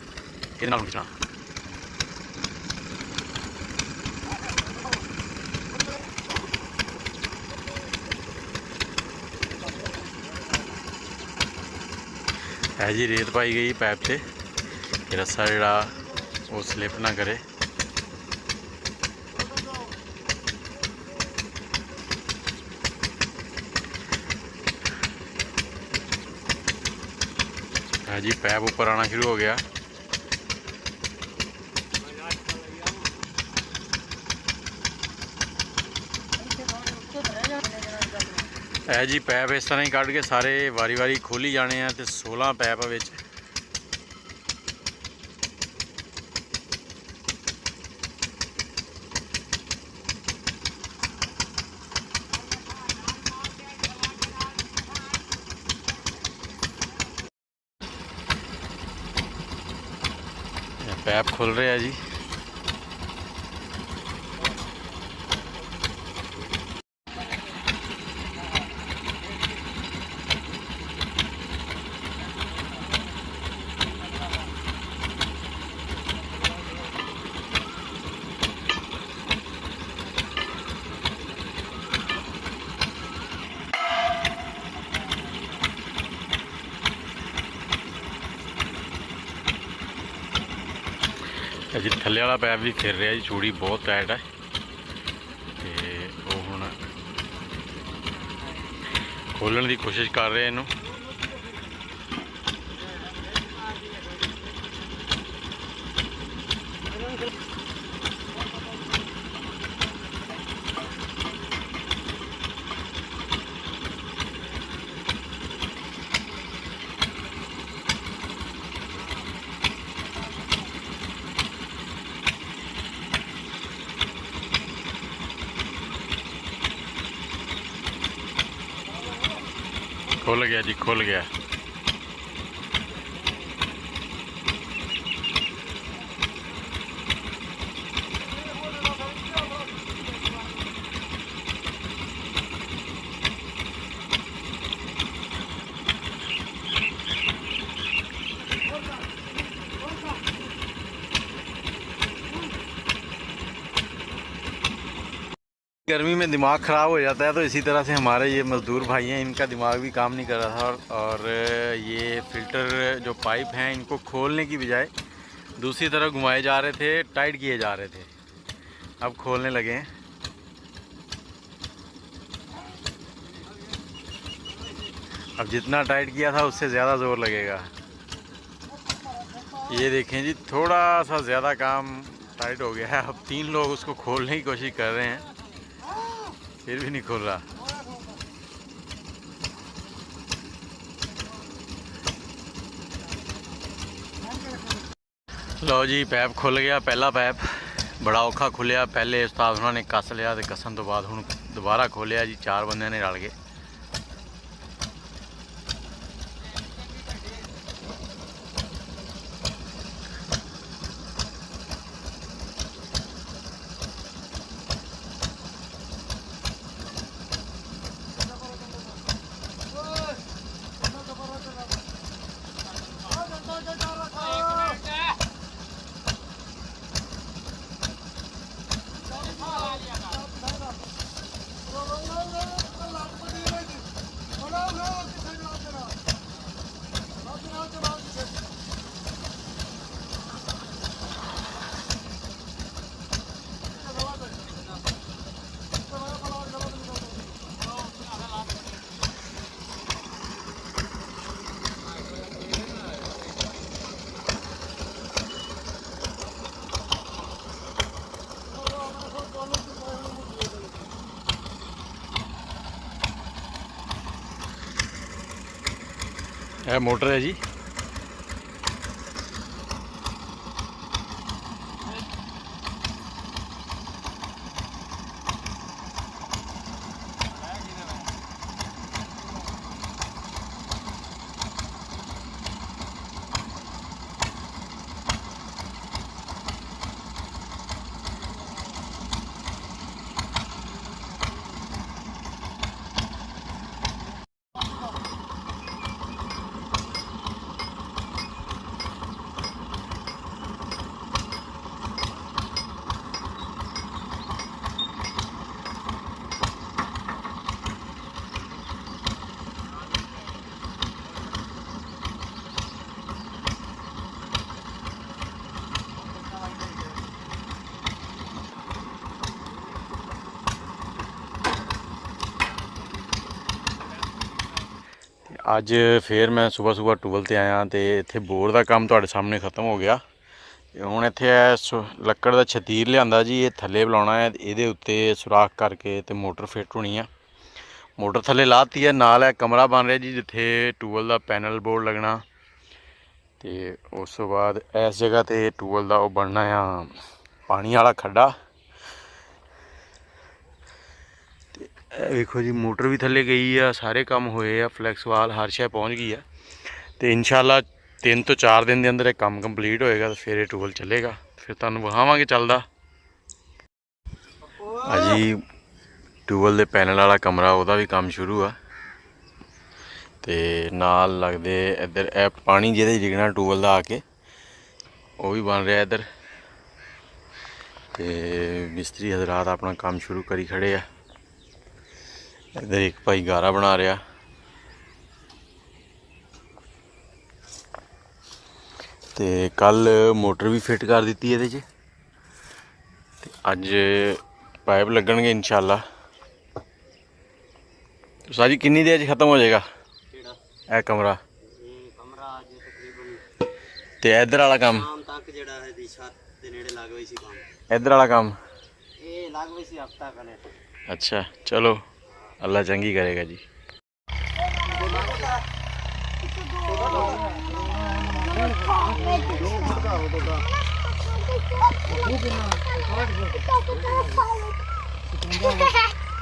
ये खिंचना। है जी रेत पाई गई पैप से, रस्सा जड़ा वो स्लिप ना करे। है जी पैप ऊपर आना शुरू हो गया। है जी पैप इस तरह ही कट के सारे वारी वारी खोली जाने हैं तो 16 पैप विच पैप खुल रहे हैं जी। जी थल्ले वाला पैप भी फिर रहा जी, चूड़ी बहुत टाइट है तो हुण खोलण की कोशिश कर रहे हैं इनू। खुल गया जी, खुल गया। गर्मी में दिमाग ख़राब हो जाता है तो इसी तरह से हमारे ये मज़दूर भाई हैं, इनका दिमाग भी काम नहीं कर रहा था और ये फ़िल्टर जो पाइप हैं इनको खोलने की बजाय दूसरी तरफ घुमाए जा रहे थे, टाइट किए जा रहे थे। अब खोलने लगे हैं। अब जितना टाइट किया था उससे ज़्यादा ज़ोर लगेगा। ये देखें जी, थोड़ा सा ज़्यादा काम टाइट हो गया है। अब 3 लोग उसको खोलने की कोशिश कर रहे हैं, फिर भी नहीं खुल रहा। लो जी पैप खुल गया, पहला पैप बड़ा औखा खुलिया। पहले उस्ताद उन्होंने कस लिया तो कसण तो बाद हुण दोबारा खोलिया जी, 4 बंदे ने रल के। यह मोटर है जी। ਅੱਜ ਫੇਰ ਮੈਂ ਸਵੇਰ ਟੂਬਲ ਤੇ ਆਇਆ ਤੇ ਇੱਥੇ ਬੋਰ ਦਾ ਕੰਮ ਤੁਹਾਡੇ ਸਾਹਮਣੇ ਖਤਮ ਹੋ ਗਿਆ। ਤੇ ਹੁਣ ਇੱਥੇ ਲੱਕੜ ਦਾ ਛਤੀਰ ਲਿਆਂਦਾ ਜੀ, ਇਹ ਥੱਲੇ ਬੁਲਾਉਣਾ ਹੈ, ਇਹਦੇ ਉੱਤੇ ਸੁਰਾਖ ਕਰਕੇ ਤੇ ਮੋਟਰ ਫਿੱਟ ਹੋਣੀ ਆ। ਮੋਟਰ ਥੱਲੇ ਲਾਤੀ ਹੈ, ਨਾਲ ਇਹ ਕਮਰਾ ਬਣ ਰਿਹਾ ਜੀ ਜਿੱਥੇ ਟੂਬਲ ਦਾ ਪੈਨਲ ਬੋਰਡ ਲੱਗਣਾ। ਤੇ ਉਸ ਤੋਂ ਬਾਅਦ ਇਸ ਜਗ੍ਹਾ ਤੇ ਟੂਬਲ ਦਾ ਉਹ ਬਣਨਾ ਆ ਪਾਣੀ ਵਾਲਾ ਖੱਡਾ। ਤੇ ਇਹ ਵੇਖੋ ਜੀ ਮੋਟਰ ਵੀ ਥੱਲੇ ਗਈ ਆ, ਸਾਰੇ ਕੰਮ ਹੋਏ ਆ, ਫਲੈਕਸ ਵਾਲ ਹਰ ਸ਼ੈ ਪਹੁੰਚ ਗਈ ਆ। ਤੇ ਇਨਸ਼ਾਅੱਲਾ 3 ਤੋਂ 4 ਦਿਨ ਦੇ ਅੰਦਰ ਇਹ ਕੰਮ ਕੰਪਲੀਟ ਹੋਏਗਾ ਤੇ ਫਿਰ ਇਹ ਟੂਬਲ ਚੱਲੇਗਾ, ਫਿਰ ਤੁਹਾਨੂੰ ਵਿਖਾਵਾਂਗੇ ਚੱਲਦਾ। ਅਜੀ ਟੂਬਲ ਦੇ ਪੈਨਲ ਵਾਲਾ ਕਮਰਾ ਉਹਦਾ ਵੀ ਕੰਮ ਸ਼ੁਰੂ ਆ। ਤੇ ਨਾਲ ਲੱਗਦੇ ਇੱਧਰ ਇਹ ਪਾਣੀ ਜਿਹਦੇ ਡਿੱਗਣਾ ਟੂਬਲ ਦਾ ਆ ਕੇ ਉਹ ਵੀ ਬਣ ਰਿਹਾ ਇੱਧਰ। ਤੇ ਮਿਸਤਰੀ ਹਜ਼ਰਾਤ ਆਪਣਾ ਕੰਮ ਸ਼ੁਰੂ ਕਰੀ ਖੜੇ ਆ। ਇੱਧਰ ਇੱਕ ਭਾਈ ਗਾਰਾ ਬਣਾ ਰਿਹਾ। ਤੇ ਕੱਲ ਮੋਟਰ ਵੀ ਫਿੱਟ ਕਰ ਦਿੱਤੀ ਇਹਦੇ 'ਚ ਤੇ ਅੱਜ ਪਾਈਪ ਲੱਗਣਗੇ ਇਨਸ਼ਾਅੱਲਾ। ਸਾਜੀ ਕਿੰਨੀ ਦੇਰ 'ਚ ਖਤਮ ਹੋ ਜਾਏਗਾ ਇਹ ਕਮਰਾ? ਕਮਰਾ ਅੱਜ ਤਕਰੀਬਨ ਤੇ ਇੱਧਰ ਵਾਲਾ ਕੰਮ ਸ਼ਾਮ ਤੱਕ ਜਿਹੜਾ ਹੈ ਦੀ ਛੱਤ ਦੇ ਨੇੜੇ ਲੱਗ ਗਈ ਸੀ ਕੰਮ। ਇੱਧਰ ਵਾਲਾ ਕੰਮ ਇਹ ਲੱਗ ਗਈ ਸੀ ਹਫਤਾ ਕਲੇ। ਅੱਛਾ ਚਲੋ ਅੱਲਾ ਚੰਗੀ ਕਰੇਗਾ ਜੀ।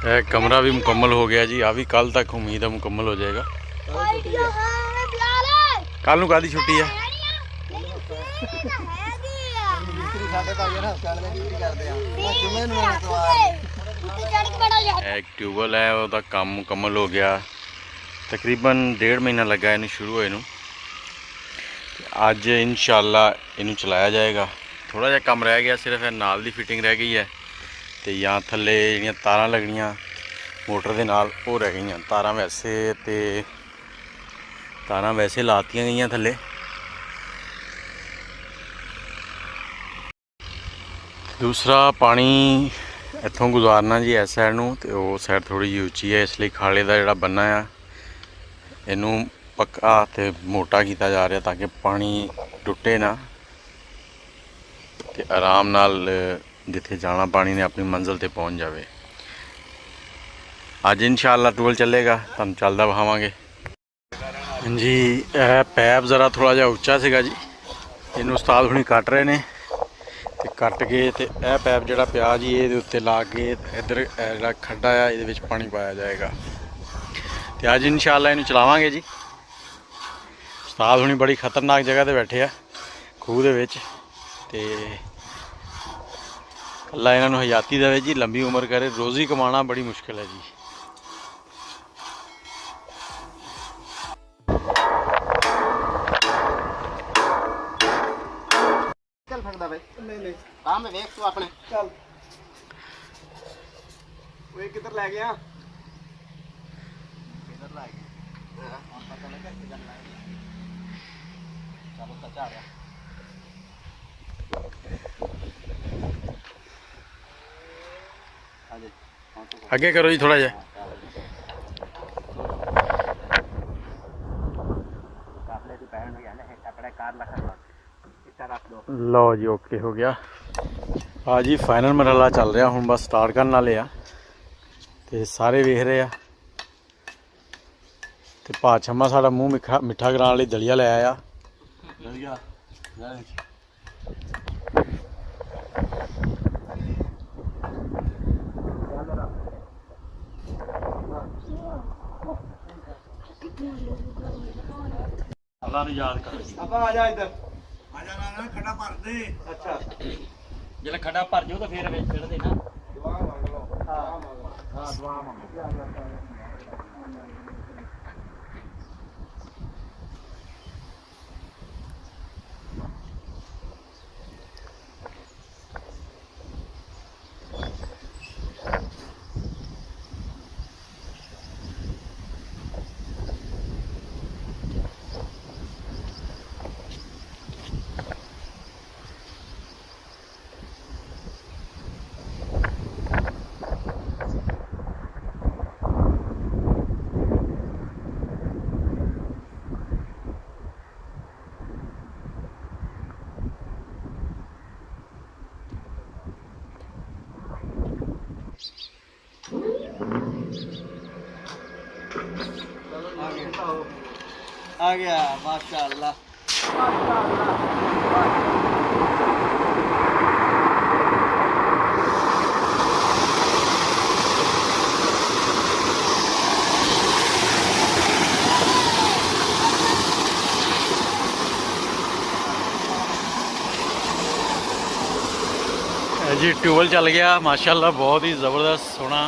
ਇਹ ਕਮਰਾ ਵੀ ਮੁਕੰਮਲ ਹੋ ਗਿਆ ਜੀ, ਆ ਵੀ ਕੱਲ ਤੱਕ ਉਮੀਦ ਹੈ ਮੁਕੰਮਲ ਹੋ ਜਾਏਗਾ। ਕੱਲ ਨੂੰ ਕਾਹਦੀ ਛੁੱਟੀ ਆ? ਸਾਡੇ ਭਾਈ ਨਾ ਹਸਪਤਾਲ ਵਿੱਚ ਡਿਊਟੀ ਕਰਦੇ ਆ, ਜੁਮੇ ਨੂੰ ਇੱਕ ਟਿਊਬਲ ਹੈ ਉਹਦਾ ਕੰਮ ਮੁਕੰਮਲ ਹੋ ਗਿਆ। ਤਕਰੀਬਨ 1.5 ਮਹੀਨਾ ਲੱਗਾ ਇਹਨੂੰ ਸ਼ੁਰੂ ਹੋਏ ਨੂੰ। ਅੱਜ ਇਨਸ਼ਾਅੱਲਾ ਇਹਨੂੰ ਚਲਾਇਆ ਜਾਏਗਾ। ਥੋੜਾ ਜਿਹਾ ਕੰਮ ਰਹਿ ਗਿਆ, ਸਿਰਫ ਇਹ ਨਾਲ ਦੀ ਫਿਟਿੰਗ ਰਹਿ ਗਈ ਹੈ ਤੇ ਜਾਂ ਥੱਲੇ ਜਿਹੜੀਆਂ ਤਾਰਾਂ ਲੱਗਣੀਆਂ ਮੋਟਰ ਦੇ ਨਾਲ ਉਹ ਰਹਿ ਗਈਆਂ। ਤਾਰਾਂ ਵੈਸੇ ਲਾਤੀਆਂ ਗਈਆਂ ਥੱਲੇ। ਦੂਸਰਾ ਪਾਣੀ ਇੱਥੋਂ ਗੁਜ਼ਾਰਨਾ ਜੀ ਇਸ ਸਾਈਡ ਨੂੰ, ਤੇ ਉਹ ਸਾਈਡ ਥੋੜੀ ਜਿਹੀ ਉੱਚੀ ਹੈ, ਇਸ ਲਈ ਖਾਲੇ ਦਾ ਜਿਹੜਾ ਬੰਨਾ ਆ ਇਹਨੂੰ ਪੱਕਾ ਤੇ ਮੋਟਾ ਕੀਤਾ ਜਾ ਰਿਹਾ ਤਾਂ ਕਿ ਪਾਣੀ ਟੁੱਟੇ ਨਾ ਤੇ ਆਰਾਮ ਨਾਲ ਜਿੱਥੇ ਜਾਣਾ ਪਾਣੀ ਨੇ ਆਪਣੀ ਮੰਜ਼ਿਲ ਤੇ ਪਹੁੰਚ ਜਾਵੇ। ਅੱਜ ਇਨਸ਼ਾਅੱਲਾ ਟੂਬਲ ਚੱਲੇਗਾ, ਤੁਹਾਨੂੰ ਚੱਲਦਾ ਵਿਖਾਵਾਂਗੇ। ਹਾਂਜੀ ਇਹ ਪੈਪ ਜ਼ਰਾ ਥੋੜਾ ਜਿਹਾ ਉੱਚਾ ਸੀਗਾ ਜੀ, ਇਹਨੂੰ ਉਸਤਾਦ ਹੁਣੀ ਕੱਟ ਰਹੇ ਨੇ ਤੇ ਕੱਟ ਕੇ ਤੇ ਇਹ ਪੈਪ ਜਿਹੜਾ ਪਿਆ ਜੀ ਇਹਦੇ ਉੱਤੇ ਲਾ ਕੇ ਇੱਧਰ ਜਿਹੜਾ ਖੱਡਾ ਆ ਇਹਦੇ ਵਿੱਚ ਪਾਣੀ ਪਾਇਆ ਜਾਏਗਾ ਤੇ ਅੱਜ ਇਨਸ਼ਾਅੱਲਾ ਇਹਨੂੰ ਚਲਾਵਾਂਗੇ ਜੀ। ਉਸਤਾਦ ਹੁਣੀ ਬੜੀ ਖਤਰਨਾਕ ਜਗ੍ਹਾ ਤੇ ਬੈਠੇ ਆ ਖੂਹ ਦੇ ਵਿੱਚ, ਤੇ ਅੱਲਾ ਇਹਨਾਂ ਨੂੰ ਹਯਾਤੀ ਦੇਵੇ ਜੀ, ਲੰਬੀ ਉਮਰ ਕਰੇ। ਰੋਜ਼ੀ ਕਮਾਉਣਾ ਬੜੀ ਮੁਸ਼ਕਿਲ ਹੈ ਜੀ। ਚੱਲ ਫੜਦਾ ਬਈ। ਨਹੀਂ ਕੰਮ ਵੇਖ ਤੂੰ ਆਪਣੇ। ਚੱਲ ਓਏ ਕਿੱਧਰ ਲੈ ਗਿਆ? ਕਿੱਧਰ ਲੈ ਗਿਆ? ਹੁਣ ਪਤਾ ਲੱਗਾ ਕਿੱਧਰ ਲੈ ਗਿਆ। ਚਲੋ ਤਾਂ ਚਾ ਰਿਹਾ। ਅੱਗੇ ਕਰੋ ਜੀ ਥੋੜਾ ਜਿਹਾ। ਕਾਬਲੇ ਦੀ ਪੈਣ ਨੂੰ ਜਾਣਾ ਹੈ ਕੱਪੜੇ ਕਾਰ ਲਖਾ ਇੱਥੇ ਰੱਖ ਦੋ। ਲਓ ਜੀ ਓਕੇ ਹੋ ਗਿਆ। ਆ ਜੀ ਫਾਈਨਲ ਮਰਹਲਾ ਚੱਲ ਰਿਹਾ, ਹੁਣ ਬਸ ਸਟਾਰਟ ਕਰਨ ਵਾਲੇ ਆ ਤੇ ਸਾਰੇ ਵੇਖ ਰਹੇ ਆ। ਤੇ ਭਾਛਮਾ ਸਾਡਾ ਮੂੰਹ ਮਿੱਠਾ ਕਰਾਉਣ ਲਈ ਦਲੀਆ ਲੈ ਆਇਆ। ਦਲੀਆ ਅੱਲਾ ਨੂੰ ਯਾਦ ਕਰੋ ਜੀ। ਆਪਾਂ ਆ ਜਾ ਇੱਧਰ। ਆ ਜਾ ਨਾ ਖੱਡਾ ਭਰ ਦੇ। ਅੱਛਾ ਜਿਹੜਾ ਖੱਡਾ ਭਰ ਜਾਊ ਤਾਂ ਫੇਰ ਵਿੱਚ ਛੱਡ ਦੇਣਾ। ਦੁਆ ਮੰਗ ਲਓ। ਹਾਂ ਦੁਆ ਮੰਗੋ। आ गया माशाअल्लाह। जी ट्यूबवेल चल गया माशाल्लाह, बहुत ही ज़बरदस्त सोहना